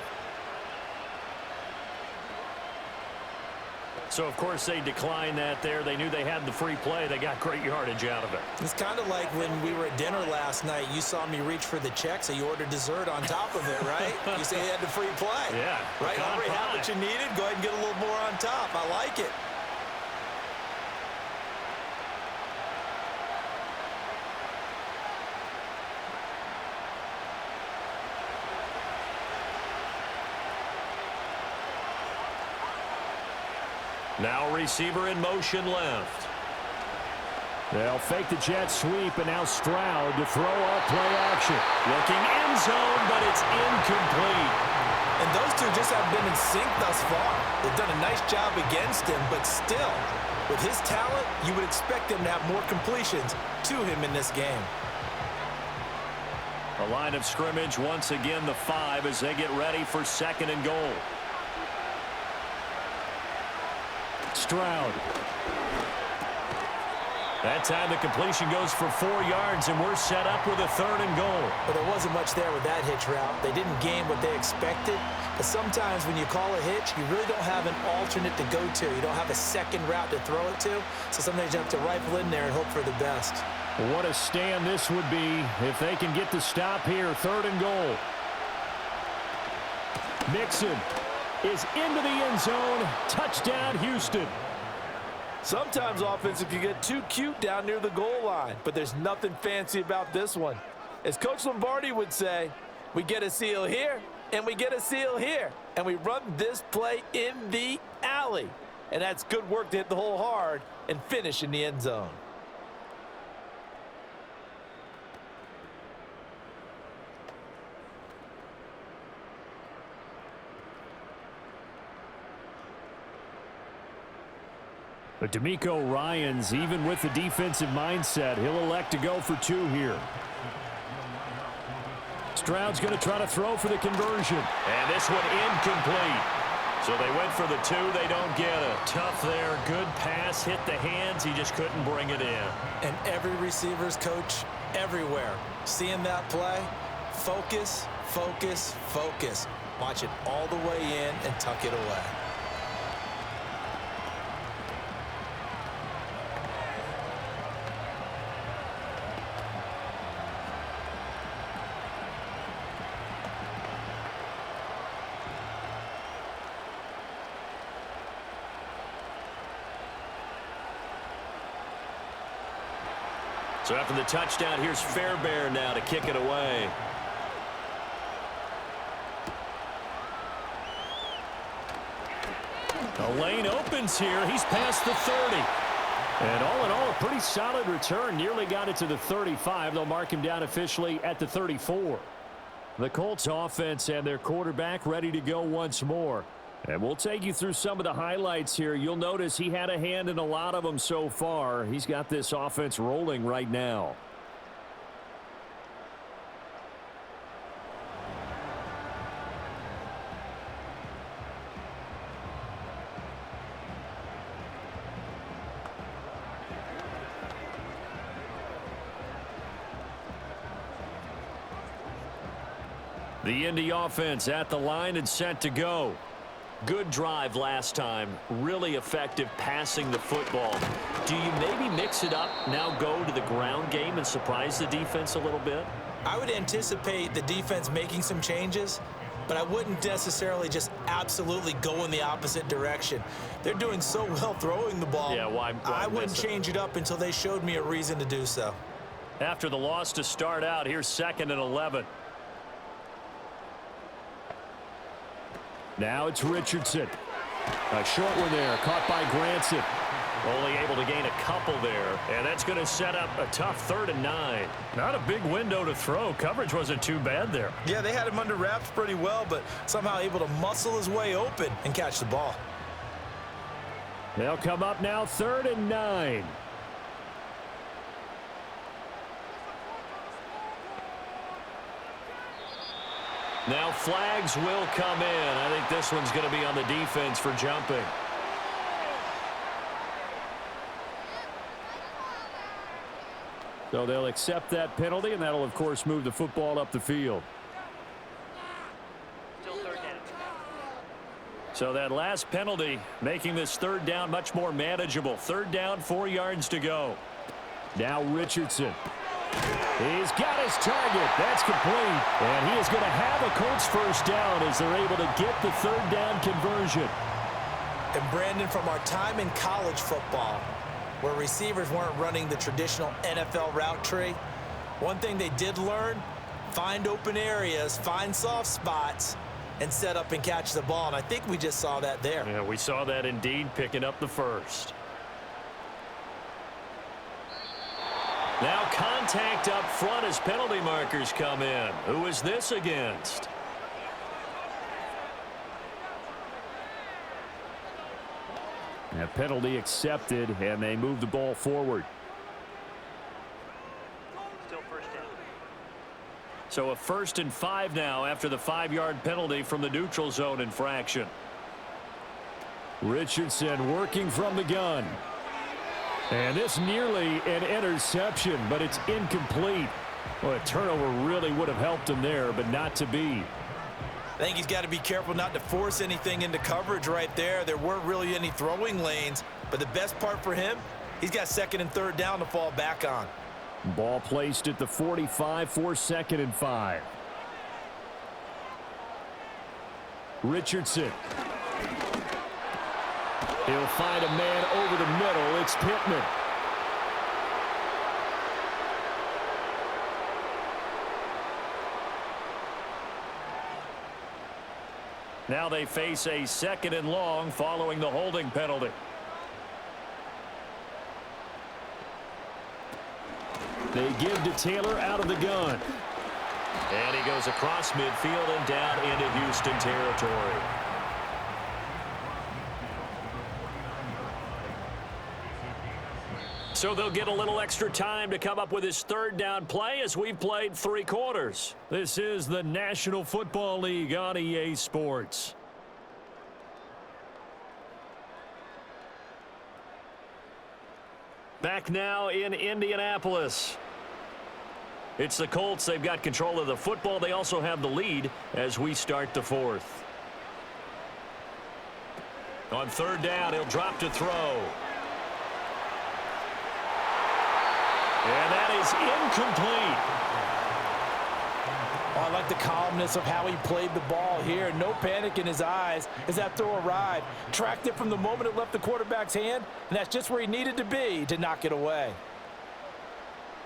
So, of course, they declined that there. They knew they had the free play. They got great yardage out of it. It's kind of like when we were at dinner last night. You saw me reach for the check, so you ordered dessert on top of it, right? You say you had the free play. Yeah. Right? You already had what you needed. Go ahead and get a little more on top. I like it. Now receiver in motion left. They'll fake the jet sweep, and now Stroud to throw off play action. Looking end zone, but it's incomplete. And those two just haven't been in sync thus far. They've done a nice job against him, but still, with his talent, you would expect him to have more completions to him in this game. The line of scrimmage once again the 5 as they get ready for 2nd and goal. Stroud. That time the completion goes for 4 yards, and we're set up with a 3rd and goal. But there wasn't much there with that hitch route. They didn't gain what they expected. But sometimes when you call a hitch, you really don't have an alternate to go to. You don't have a second route to throw it to. So sometimes you have to rifle in there and hope for the best. What a stand this would be if they can get the stop here. 3rd and goal. Mixon is into the end zone. Touchdown, Houston. Sometimes offenses can get too cute down near the goal line, but there's nothing fancy about this one. As Coach Lombardi would say, we get a seal here, and we get a seal here, and we run this play in the alley. And that's good work to hit the hole hard and finish in the end zone. But DeMeco Ryans, even with the defensive mindset, he'll elect to go for 2 here. Stroud's going to try to throw for the conversion. And this one incomplete. So they went for the 2. They don't get it. Tough there. Good pass. Hit the hands. He just couldn't bring it in. And every receiver's coach everywhere. Seeing that play, focus, focus, focus. Watch it all the way in and tuck it away. So after the touchdown, here's Fairbairn now to kick it away. The lane opens here. He's past the 30. And all in all, a pretty solid return. Nearly got it to the 35. They'll mark him down officially at the 34. The Colts offense and their quarterback ready to go once more. And we'll take you through some of the highlights here. You'll notice he had a hand in a lot of them so far. He's got this offense rolling right now. The Indy offense at the line and set to go. Good drive last time. Really effective passing the football. Do you maybe mix it up, now go to the ground game and surprise the defense a little bit? I would anticipate the defense making some changes, but I wouldn't necessarily just absolutely go in the opposite direction. They're doing so well throwing the ball. Yeah, why I wouldn't change it up until they showed me a reason to do so. After the loss to start out, here's 2nd and 11. Now it's Richardson. A short one there, caught by Granson. Only able to gain a couple there, and that's going to set up a tough 3rd and 9. Not a big window to throw. Coverage wasn't too bad there. Yeah, they had him under wraps pretty well, but somehow able to muscle his way open and catch the ball. They'll come up now, 3rd and 9. Now flags will come in. I think this one's going to be on the defense for jumping. So they'll accept that penalty, and that'll, of course, move the football up the field. Still 3rd down. So that last penalty making this 3rd down much more manageable. 3rd down, 4 yards to go. Now Richardson. He's got his target. That's complete. And he is going to have a Colts 1st down as they're able to get the 3rd down conversion. And Brandon, from our time in college football, where receivers weren't running the traditional NFL route tree, one thing they did learn, find open areas, find soft spots, and set up and catch the ball. And I think we just saw that there. Yeah, we saw that indeed, picking up the 1st. Now contact up front as penalty markers come in. Who is this against? A penalty accepted, and they move the ball forward. Still 1st down. So a 1st and 5 now after the 5-yard penalty from the neutral zone infraction. Richardson working from the gun. And this nearly an interception, but it's incomplete. Well, a turnover really would have helped him there, but not to be. I think he's got to be careful not to force anything into coverage right there. There weren't really any throwing lanes, but the best part for him, he's got 2nd and 3rd down to fall back on. Ball placed at the 45 for 2nd and 5. Richardson. He'll find a man over the middle. It's Pittman. Now they face a 2nd and long following the holding penalty. They give to Taylor out of the gun. And he goes across midfield and down into Houston territory. So they'll get a little extra time to come up with his 3rd down play as we've played 3 quarters. This is the National Football League on EA Sports. Back now in Indianapolis. It's the Colts. They've got control of the football. They also have the lead as we start the 4th. On 3rd down, he'll drop to throw. And that is incomplete. Oh, I like the calmness of how he played the ball here. No panic in his eyes as that throw arrived. Tracked it from the moment it left the quarterback's hand, and that's just where he needed to be to knock it away.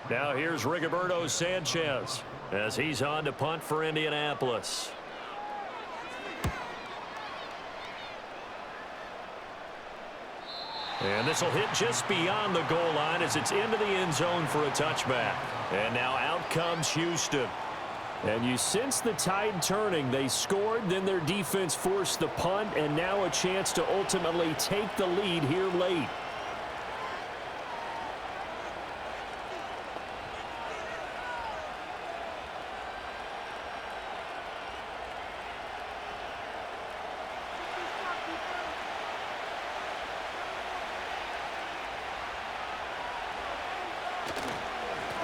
Now here's Rigoberto Sanchez as he's on to punt for Indianapolis. And this will hit just beyond the goal line as it's into the end zone for a touchback. And now out comes Houston. And you sense the tide turning. They scored, then their defense forced the punt, and now a chance to ultimately take the lead here late.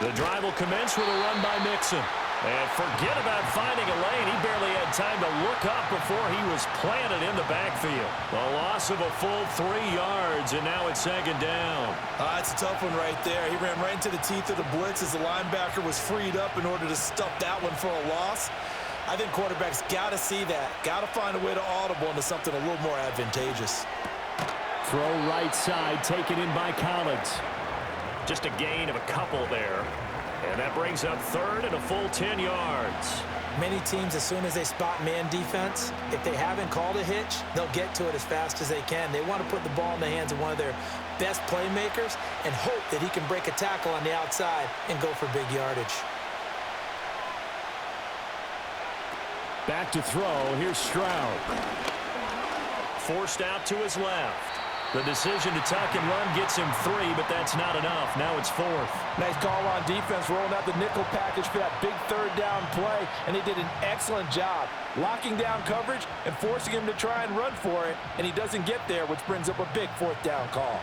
The drive will commence with a run by Mixon. And forget about finding a lane. He barely had time to look up before he was planted in the backfield. A loss of a full 3 yards, and now it's 2nd down. That's a tough one right there. He ran right into the teeth of the blitz as the linebacker was freed up in order to stuff that one for a loss. I think quarterbacks got to see that. Got to find a way to audible into something a little more advantageous. Throw right side, taken in by Collins. Just a gain of a couple there. And that brings up 3rd and a full 10 yards. Many teams, as soon as they spot man defense, if they haven't called a hitch, they'll get to it as fast as they can. They want to put the ball in the hands of one of their best playmakers and hope that he can break a tackle on the outside and go for big yardage. Back to throw. Here's Stroud. Forced out to his left. The decision to tuck and run gets him 3, but that's not enough. Now it's 4th. Nice call on defense, rolling out the nickel package for that big 3rd down play, and they did an excellent job locking down coverage and forcing him to try and run for it, and he doesn't get there, which brings up a big 4th down call.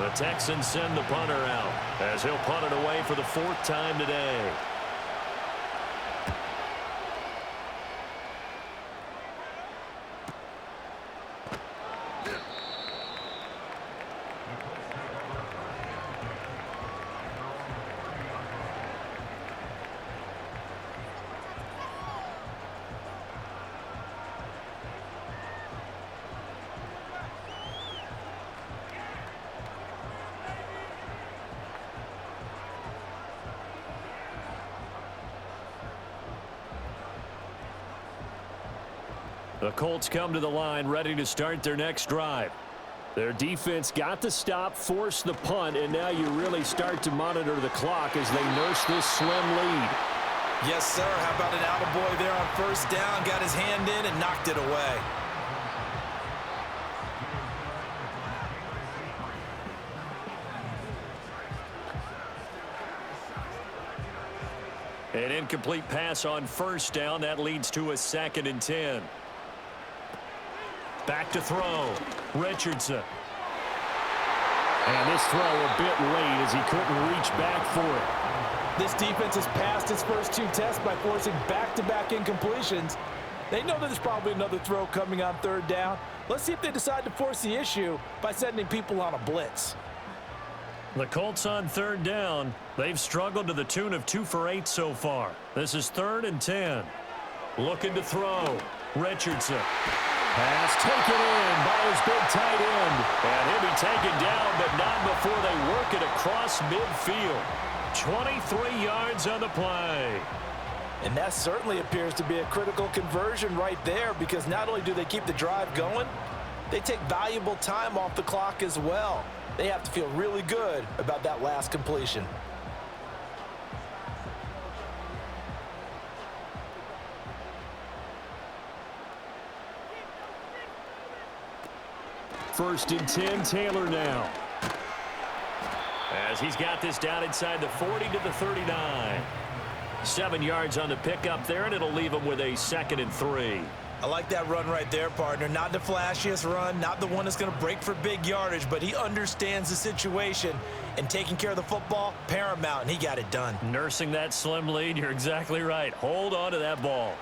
The Texans send the punter out as he'll punt it away for the 4th time today. The Colts come to the line ready to start their next drive. Their defense got the stop, forced the punt, and now you really start to monitor the clock as they nurse this slim lead. Yes, sir. How about an attaboy there on 1st down? Got his hand in and knocked it away. An incomplete pass on first down. That leads to a 2nd and 10. Back to throw. Richardson. And this throw a bit late as he couldn't reach back for it. This defense has passed its first 2 tests by forcing back-to-back incompletions. They know that there's probably another throw coming on 3rd down. Let's see if they decide to force the issue by sending people on a blitz. The Colts on 3rd down. They've struggled to the tune of 2 for 8 so far. This is 3rd and 10. Looking to throw. Richardson. Pass taken in by his big tight end. And he'll be taken down, but not before they work it across midfield. 23 yards on the play. And that certainly appears to be a critical conversion right there, because not only do they keep the drive going, they take valuable time off the clock as well. They have to feel really good about that last completion. First and 10, Taylor now. As he's got this down inside the 40 to the 39. 7 yards on the pickup there, and it'll leave him with a 2nd and 3. I like that run right there, partner. Not the flashiest run, not the one that's going to break for big yardage, but he understands the situation, and taking care of the football, paramount, and he got it done. Nursing that slim lead, you're exactly right. Hold on to that ball.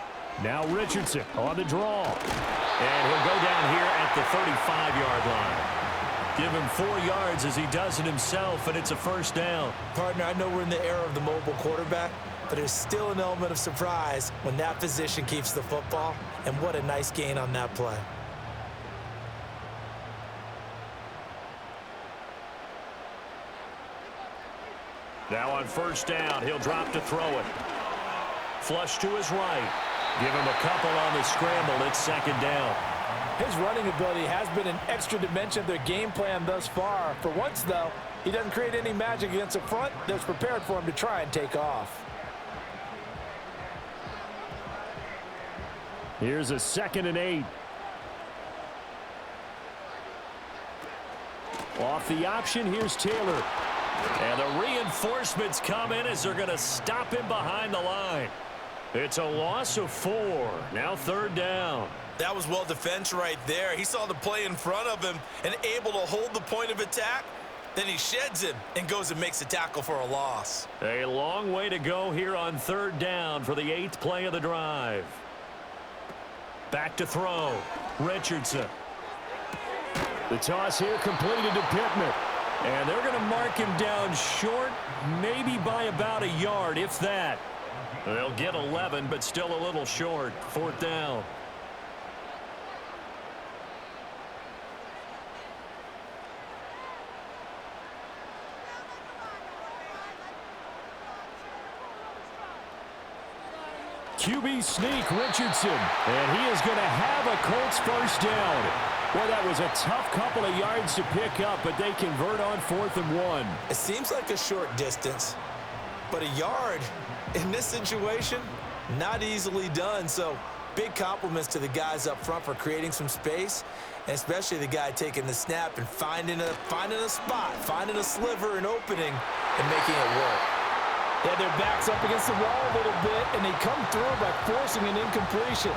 Now Richardson on the draw. And he'll go down here at the 35-yard line. Give him 4 yards as he does it himself, and it's a 1st down. Partner, I know we're in the era of the mobile quarterback, but there's still an element of surprise when that position keeps the football, and what a nice gain on that play. Now on 1st down, he'll drop to throw it. Flush to his right. Give him a couple on the scramble. It's 2nd down. His running ability has been an extra dimension of their game plan thus far. For once, though, he doesn't create any magic against a front that's prepared for him to try and take off. Here's a 2nd and 8. Off the option, here's Taylor. And the reinforcements come in as they're going to stop him behind the line. It's a loss of 4. Now 3rd down. That was well defense right there. He saw the play in front of him and able to hold the point of attack. Then he sheds him and goes and makes a tackle for a loss. A long way to go here on 3rd down for the 8th play of the drive. Back to throw. Richardson. The toss here completed to Pittman. And they're going to mark him down short, maybe by about a yard, if that. They'll get 11, but still a little short. 4th down. QB sneak, Richardson. And he is going to have a Colts 1st down. Well, that was a tough couple of yards to pick up, but they convert on 4th and 1. It seems like a short distance, but a yard in this situation, not easily done. So big compliments to the guys up front for creating some space, and especially the guy taking the snap and finding a spot, finding a sliver, an opening, and making it work. Yeah, their back's up against the wall a little bit, and they come through by forcing an incompletion.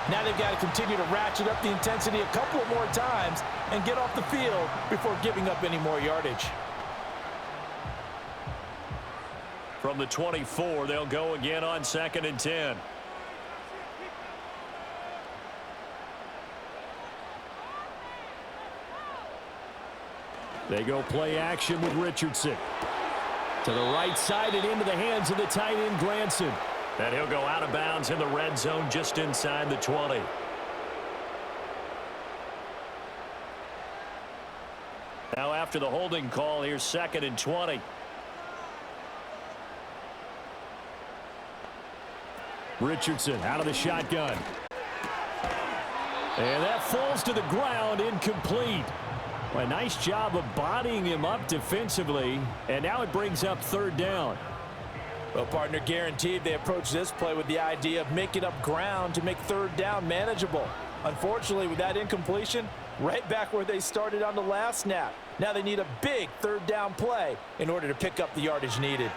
Now they've got to continue to ratchet up the intensity a couple of more times and get off the field before giving up any more yardage. From the 24, they'll go again on 2nd and 10. They go play action with Richardson. To the right side and into the hands of the tight end, Glanson. And he'll go out of bounds in the red zone just inside the 20. Now after the holding call, here's 2nd and 20. Richardson out of the shotgun. And that falls to the ground, incomplete. A nice job of bodying him up defensively, and now it brings up 3rd down. Well, partner, guaranteed they approach this play with the idea of making up ground to make 3rd down manageable. Unfortunately, with that incompletion, right back where they started on the last snap. Now they need a big 3rd down play in order to pick up the yardage needed.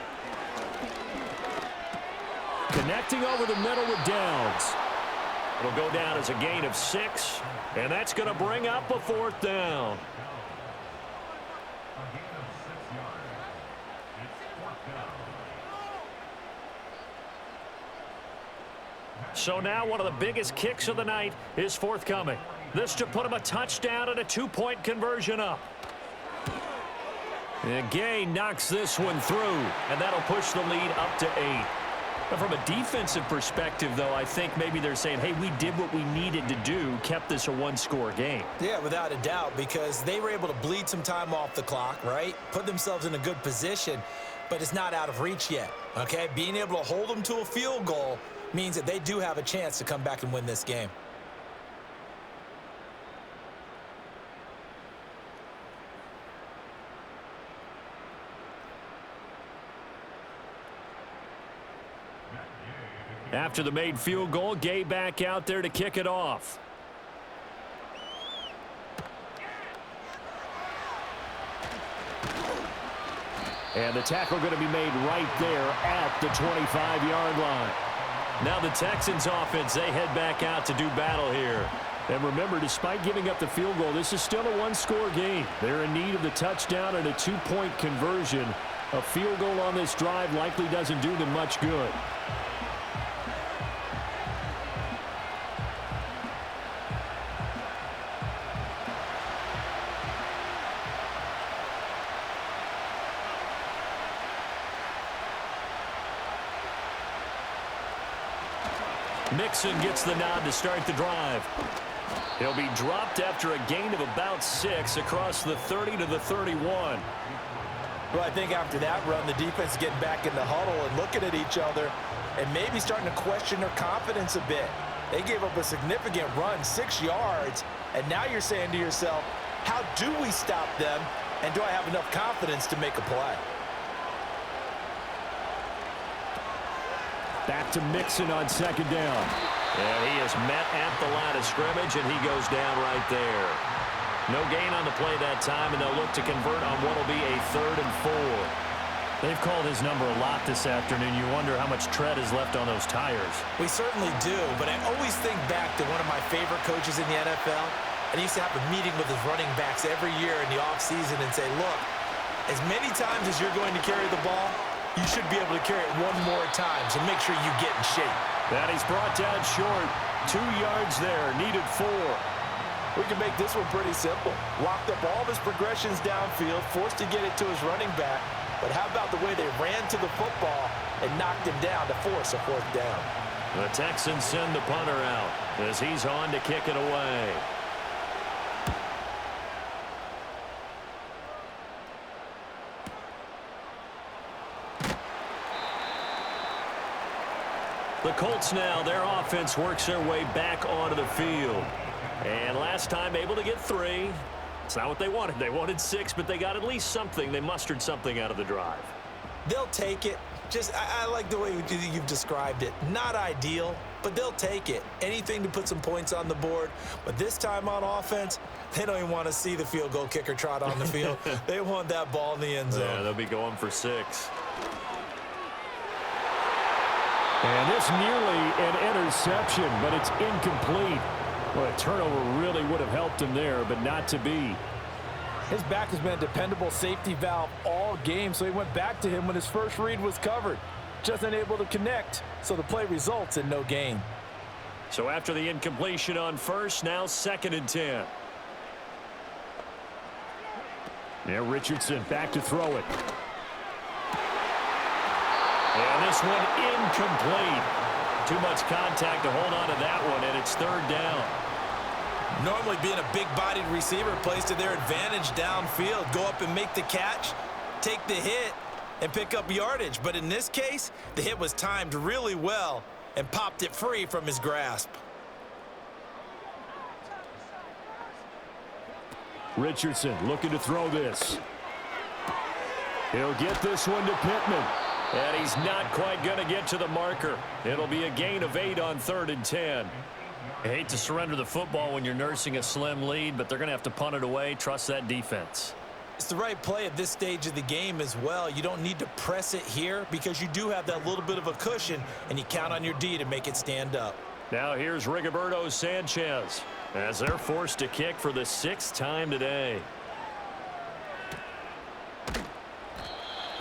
Connecting over the middle with Downs. It'll go down as a gain of 6, and that's going to bring up a 4th down. So now one of the biggest kicks of the night is forthcoming. This to put him a touchdown and a 2-point conversion up. And Gay knocks this one through, and that'll push the lead up to 8. But from a defensive perspective, though, I think maybe they're saying, hey, we did what we needed to do, kept this a 1-score game. Yeah, without a doubt, because they were able to bleed some time off the clock, right? Put themselves in a good position, but it's not out of reach yet, okay? Being able to hold them to a field goal means that they do have a chance to come back and win this game. After the made field goal, Gay back out there to kick it off. And the tackle going to be made right there at the 25-yard line. Now the Texans offense, they head back out to do battle here. And remember, despite giving up the field goal, this is still a 1-score game. They're in need of the touchdown and a 2-point conversion. A field goal on this drive likely doesn't do them much good. Mixon gets the nod to start the drive. He'll be dropped after a gain of about 6 across the 30 to the 31. Well, I think after that run, the defense getting back in the huddle and looking at each other and maybe starting to question their confidence a bit. They gave up a significant run, 6 yards, and now you're saying to yourself, how do we stop them, and do I have enough confidence to make a play? Back to Mixon on 2nd down. And he is met at the line of scrimmage, and he goes down right there. No gain on the play that time, and they'll look to convert on what will be a 3rd and 4. They've called his number a lot this afternoon. You wonder how much tread is left on those tires. We certainly do, but I always think back to one of my favorite coaches in the NFL, and he used to have a meeting with his running backs every year in the offseason and say, look, as many times as you're going to carry the ball, you should be able to carry it 1 more time, so make sure you get in shape. That he's brought down short. 2 yards there, needed 4. We can make this one pretty simple. Locked up all of his progressions downfield, forced to get it to his running back. But how about the way they ran to the football and knocked him down to force a 4th down? The Texans send the punter out as he's on to kick it away. The Colts now, their offense works their way back onto the field. And last time able to get 3. It's not what they wanted. They wanted 6, but they got at least something. They mustered something out of the drive. They'll take it. I like the way you've described it. Not ideal, but they'll take it. Anything to put some points on the board. But this time on offense, they don't even want to see the field goal kicker trot on the field. They want that ball in the end zone. Yeah, they'll be going for 6. And this nearly an interception, but it's incomplete. Well, a turnover really would have helped him there, but not to be. His back has been a dependable safety valve all game, so he went back to him when his first read was covered. Just unable to connect, so the play results in no gain. So after the incompletion on 1st, now 2nd and 10. Now Richardson back to throw it. And this one incomplete. Too much contact to hold on to that one, and it's 3rd down. Normally being a big-bodied receiver plays to their advantage downfield. Go up and make the catch, take the hit, and pick up yardage. But in this case, the hit was timed really well and popped it free from his grasp. Richardson looking to throw this. He'll get this one to Pittman. And he's not quite going to get to the marker. It'll be a gain of 8 on 3rd and 10. I hate to surrender the football when you're nursing a slim lead, but they're going to have to punt it away. Trust that defense. It's the right play at this stage of the game as well. You don't need to press it here because you do have that little bit of a cushion, and you count on your D to make it stand up. Now here's Rigoberto Sanchez as they're forced to kick for the 6th time today.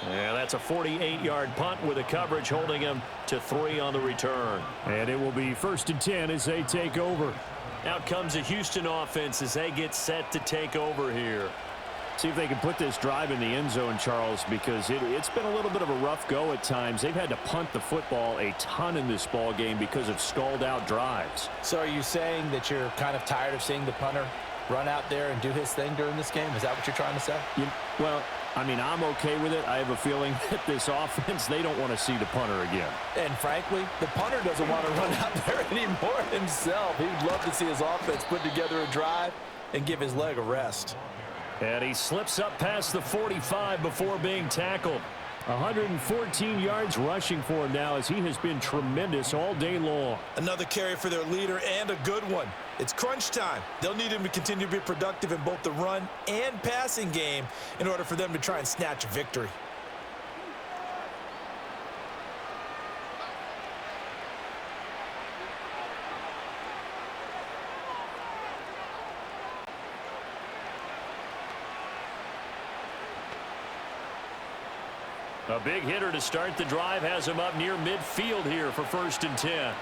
And that's a 48-yard punt with the coverage holding him to 3 on the return. And it will be 1st and 10 as they take over. Out comes the Houston offense as they get set to take over here. See if they can put this drive in the end zone, Charles, because it's been a little bit of a rough go at times. They've had to punt the football a ton in this ball game because of stalled-out drives. So are you saying that you're kind of tired of seeing the punter run out there and do his thing during this game? Is that what you're trying to say? Well, I mean, I'm okay with it. I have a feeling that this offense, they don't want to see the punter again. And frankly, the punter doesn't want to run out there anymore himself. He would love to see his offense put together a drive and give his leg a rest. And he slips up past the 45 before being tackled. 114 yards rushing for him now as he has been tremendous all day long. Another carry for their leader and a good one. It's crunch time. They'll need him to continue to be productive in both the run and passing game in order for them to try and snatch a victory. A big hitter to start the drive has him up near midfield here for 1st and 10.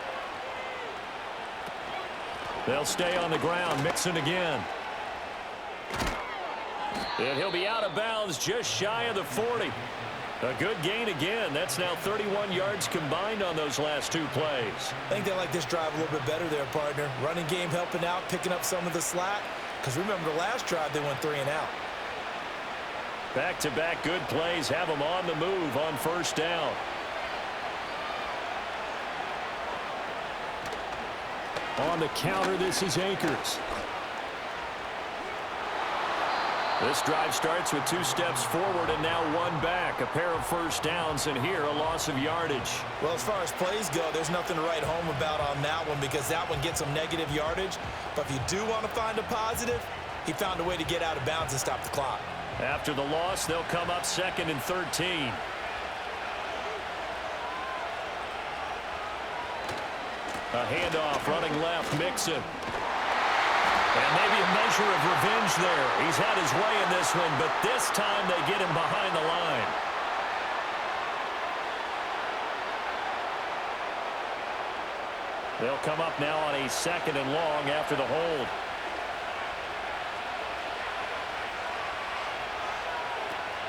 They'll stay on the ground. Mixon again. And he'll be out of bounds just shy of the 40. A good gain again. That's now 31 yards combined on those last 2 plays. I think they like this drive a little bit better there, partner. Running game helping out, picking up some of the slack. Because remember the last drive, they went 3 and out. Back-to-back good plays have them on the move on 1st down. On the counter, this is Akers. This drive starts with 2 steps forward and now 1 back. A pair of 1st downs, and here a loss of yardage. Well, as far as plays go, there's nothing to write home about on that one because that one gets them negative yardage. But if you do want to find a positive, he found a way to get out of bounds and stop the clock. After the loss, they'll come up 2nd and 13. A handoff running left, Mixon. And maybe a measure of revenge there. He's had his way in this one, but this time they get him behind the line. They'll come up now on a 2nd and long after the hold.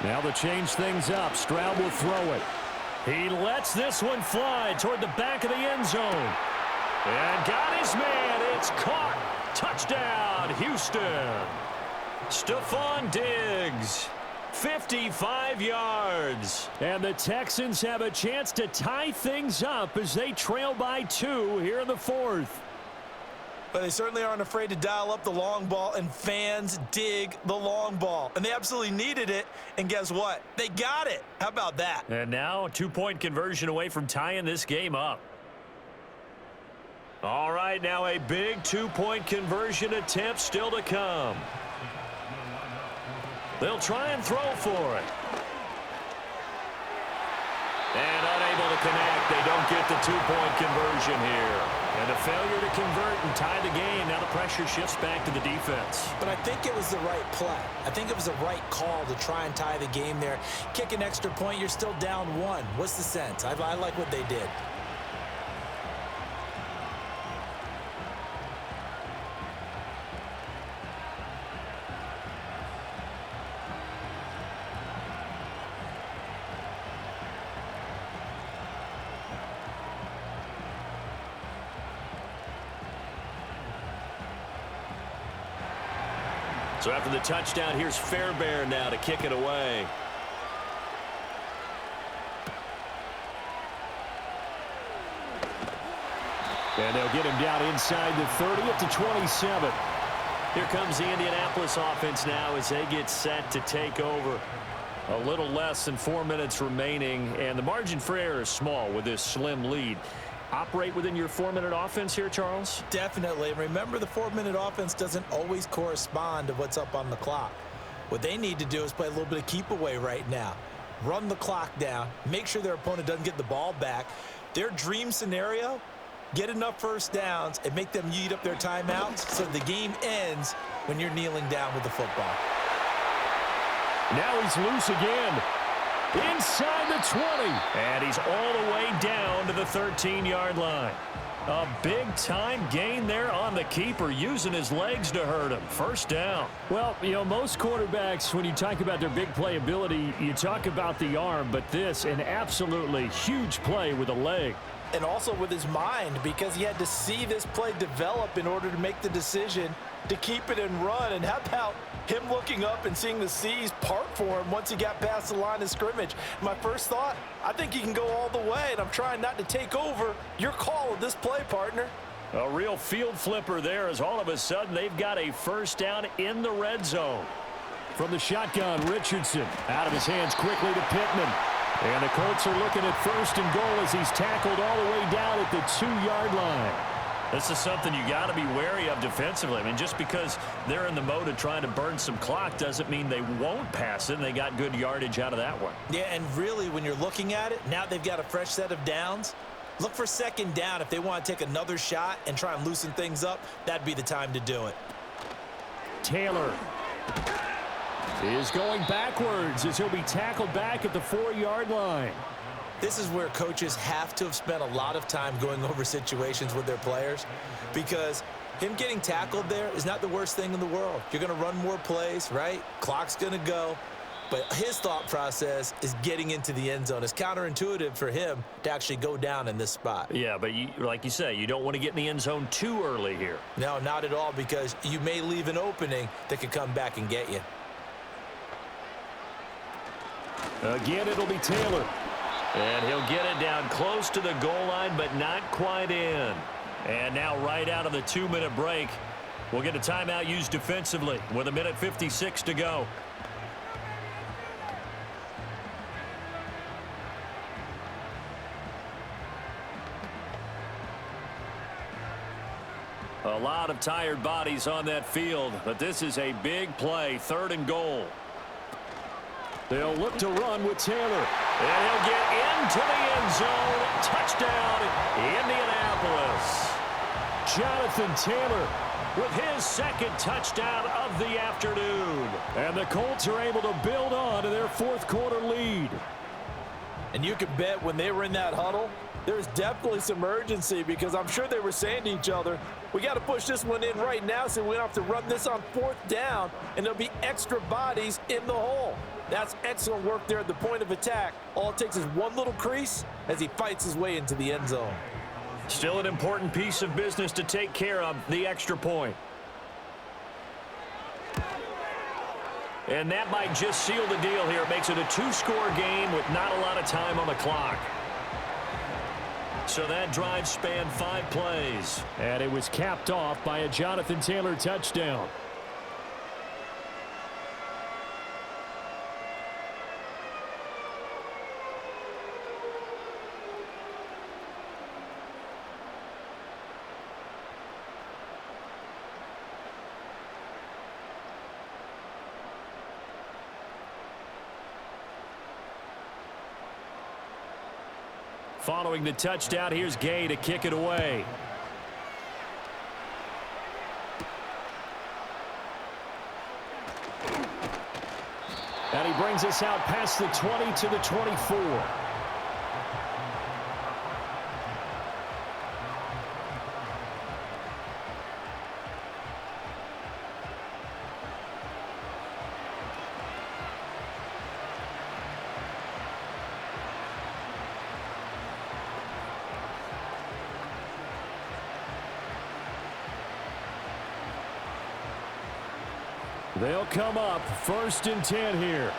Now to change things up, Stroud will throw it. He lets this one fly toward the back of the end zone. And got his man. It's caught. Touchdown, Houston. Stephon Diggs, 55 yards. And the Texans have a chance to tie things up as they trail by 2 here in the 4th. But they certainly aren't afraid to dial up the long ball, and fans dig the long ball. And they absolutely needed it, and guess what? They got it. How about that? And now a 2-point conversion away from tying this game up. All right, now a big 2-point conversion attempt still to come. They'll try and throw for it. And unable to connect. They don't get the 2-point conversion here. And a failure to convert and tie the game. Now the pressure shifts back to the defense. But I think it was the right play. I think it was the right call to try and tie the game there. Kick an extra point, you're still down 1. What's the sense? I like what they did. So after the touchdown, here's Fairbairn now to kick it away. And they'll get him down inside the 30 up to 27. Here comes the Indianapolis offense now as they get set to take over. A little less than 4 minutes remaining, and the margin for error is small with this slim lead. Operate within your 4-minute offense here, Charles? Definitely. Remember, the 4-minute offense doesn't always correspond to what's up on the clock. What they need to do is play a little bit of keep away right now. Run the clock down. Make sure their opponent doesn't get the ball back. Their dream scenario, get enough first downs and make them eat up their timeouts so the game ends when you're kneeling down with the football. Now he's loose again. Inside the 20. And he's all the way down to the 13-yard line. A big-time gain there on the keeper, using his legs to hurt him. First down. Well, you know, most quarterbacks, when you talk about their big playability, you talk about the arm, but this, an absolutely huge play with a leg. And also with his mind, because he had to see this play develop in order to make the decision to keep it and run. And how about him looking up and seeing the seas part for him once he got past the line of scrimmage? My first thought, I think he can go all the way, and I'm trying not to take over your call of this play, partner. A real field flipper there, as all of a sudden they've got a first down in the red zone. From the shotgun, Richardson out of his hands quickly to Pittman. And the Colts are looking at first and goal as he's tackled all the way down at the 2-yard line. This is something you got to be wary of defensively. I mean, just because they're in the mode of trying to burn some clock doesn't mean they won't pass it, and they got good yardage out of that one. Yeah, and really, when you're looking at it, now they've got a fresh set of downs. Look for second down if they want to take another shot and try and loosen things up. That'd be the time to do it. Taylor is going backwards as he'll be tackled back at the 4-yard line. This is where coaches have to have spent a lot of time going over situations with their players, because him getting tackled there is not the worst thing in the world. You're going to run more plays, right? Clock's going to go. But his thought process is getting into the end zone. It's counterintuitive for him to actually go down in this spot. Yeah, but like you say, you don't want to get in the end zone too early here. No, not at all, because you may leave an opening that could come back and get you. Again, it'll be Taylor. And he'll get it down close to the goal line, but not quite in. And now right out of the 2-minute break, we'll get a timeout used defensively with 1:56 to go. A lot of tired bodies on that field, but this is a big play, 3rd and goal. They'll look to run with Taylor. And he'll get into the end zone. Touchdown, Indianapolis. Jonathan Taylor with his 2nd touchdown of the afternoon. And the Colts are able to build on to their 4th quarter lead. And you can bet when they were in that huddle, there's definitely some urgency, because I'm sure they were saying to each other, we got to push this one in right now so we don't have to run this on 4th down, and there'll be extra bodies in the hole. That's excellent work there at the point of attack. All it takes is one little crease as he fights his way into the end zone. Still an important piece of business to take care of, the extra point. And that might just seal the deal here. It makes it a 2-score game with not a lot of time on the clock. So that drive spanned 5 plays. And it was capped off by a Jonathan Taylor touchdown. Following the touchdown, here's Gay to kick it away. And he brings us out past the 20 to the 24. They'll come up 1st and 10 here.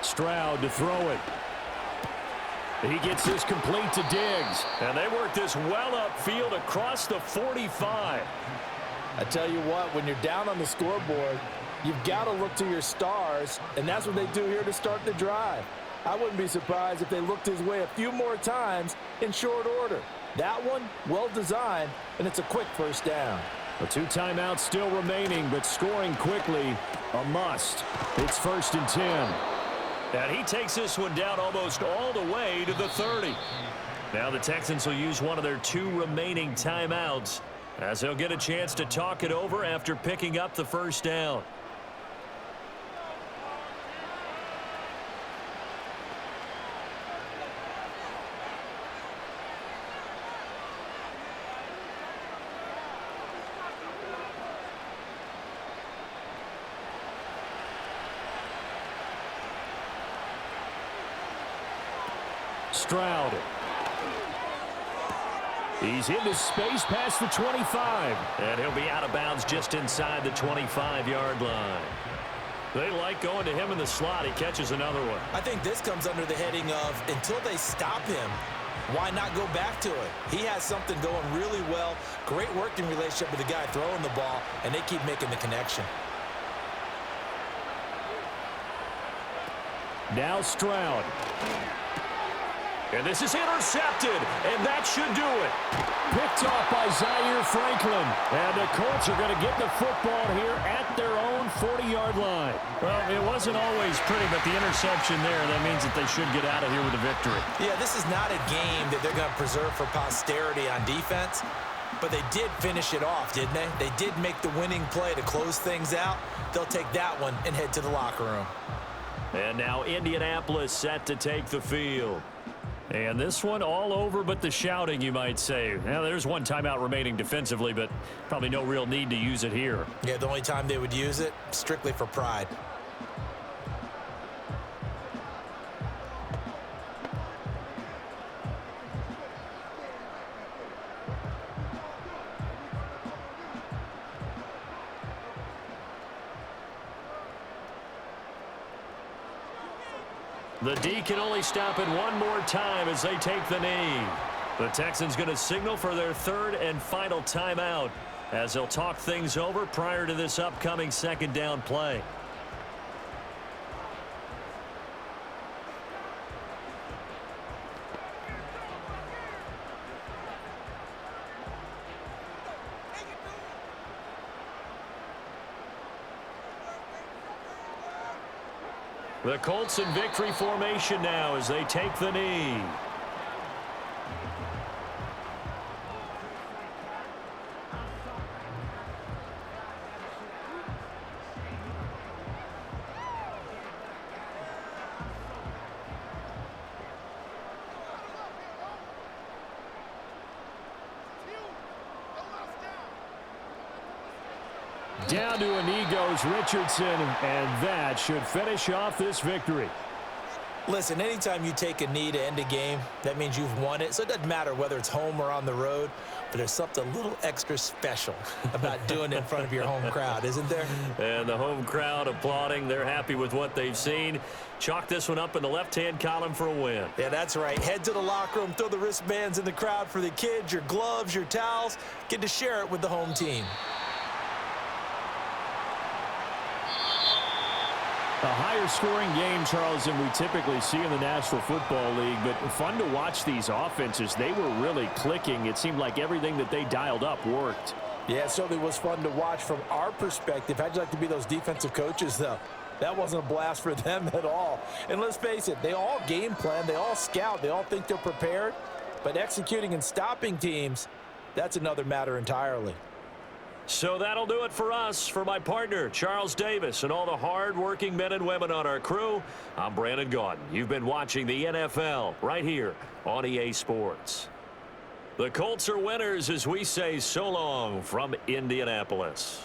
Stroud to throw it. He gets this complete to Diggs. And they work this well upfield across the 45. I tell you what, when you're down on the scoreboard, you've got to look to your stars, and that's what they do here to start the drive. I wouldn't be surprised if they looked his way a few more times in short order. That one, well designed, and it's a quick first down. The 2 timeouts still remaining, but scoring quickly, a must. It's 1st and 10. And he takes this one down almost all the way to the 30. Now the Texans will use one of their 2 remaining timeouts as they'll get a chance to talk it over after picking up the first down. Stroud. He's into space past the 25. And he'll be out of bounds just inside the 25-yard line. They like going to him in the slot. He catches another one. I think this comes under the heading of until they stop him, why not go back to it? He has something going really well. Great working relationship with the guy throwing the ball, and they keep making the connection. Now Stroud. And this is intercepted, and that should do it. Picked off by Zaire Franklin. And the Colts are going to get the football here at their own 40-yard line. Well, it wasn't always pretty, but the interception there, that means that they should get out of here with a victory. Yeah, this is not a game that they're going to preserve for posterity on defense, but they did finish it off, didn't they? They did make the winning play to close things out. They'll take that one and head to the locker room. And now Indianapolis set to take the field. And this one all over but the shouting, you might say. Now, there's 1 timeout remaining defensively, but probably no real need to use it here. Yeah, the only time they would use it, strictly for pride. The D can only stop it one more time as they take the knee. The Texans going to signal for their 3rd and final timeout as they'll talk things over prior to this upcoming 2nd down play. The Colts in victory formation now as they take the knee. Down to a knee goes Richardson, and that should finish off this victory. Listen, anytime you take a knee to end a game, that means you've won it. So it doesn't matter whether it's home or on the road, but there's something a little extra special about doing it in front of your home crowd, isn't there? And the home crowd applauding. They're happy with what they've seen. Chalk this one up in the left-hand column for a win. Yeah, that's right. Head to the locker room, throw the wristbands in the crowd for the kids, your gloves, your towels. Get to share it with the home team. A higher scoring game, Charles, than we typically see in the National Football League, but fun to watch these offenses. They were really clicking. It seemed like everything that they dialed up worked. Yeah, it certainly was fun to watch from our perspective. How'd you like to be those defensive coaches, though? That wasn't a blast for them at all. And let's face it, they all game plan, they all scout, they all think they're prepared, but executing and stopping teams, that's another matter entirely. So that'll do it for us. For my partner, Charles Davis, and all the hard-working men and women on our crew, I'm Brandon Gaudin. You've been watching the NFL right here on EA Sports. The Colts are winners as we say so long from Indianapolis.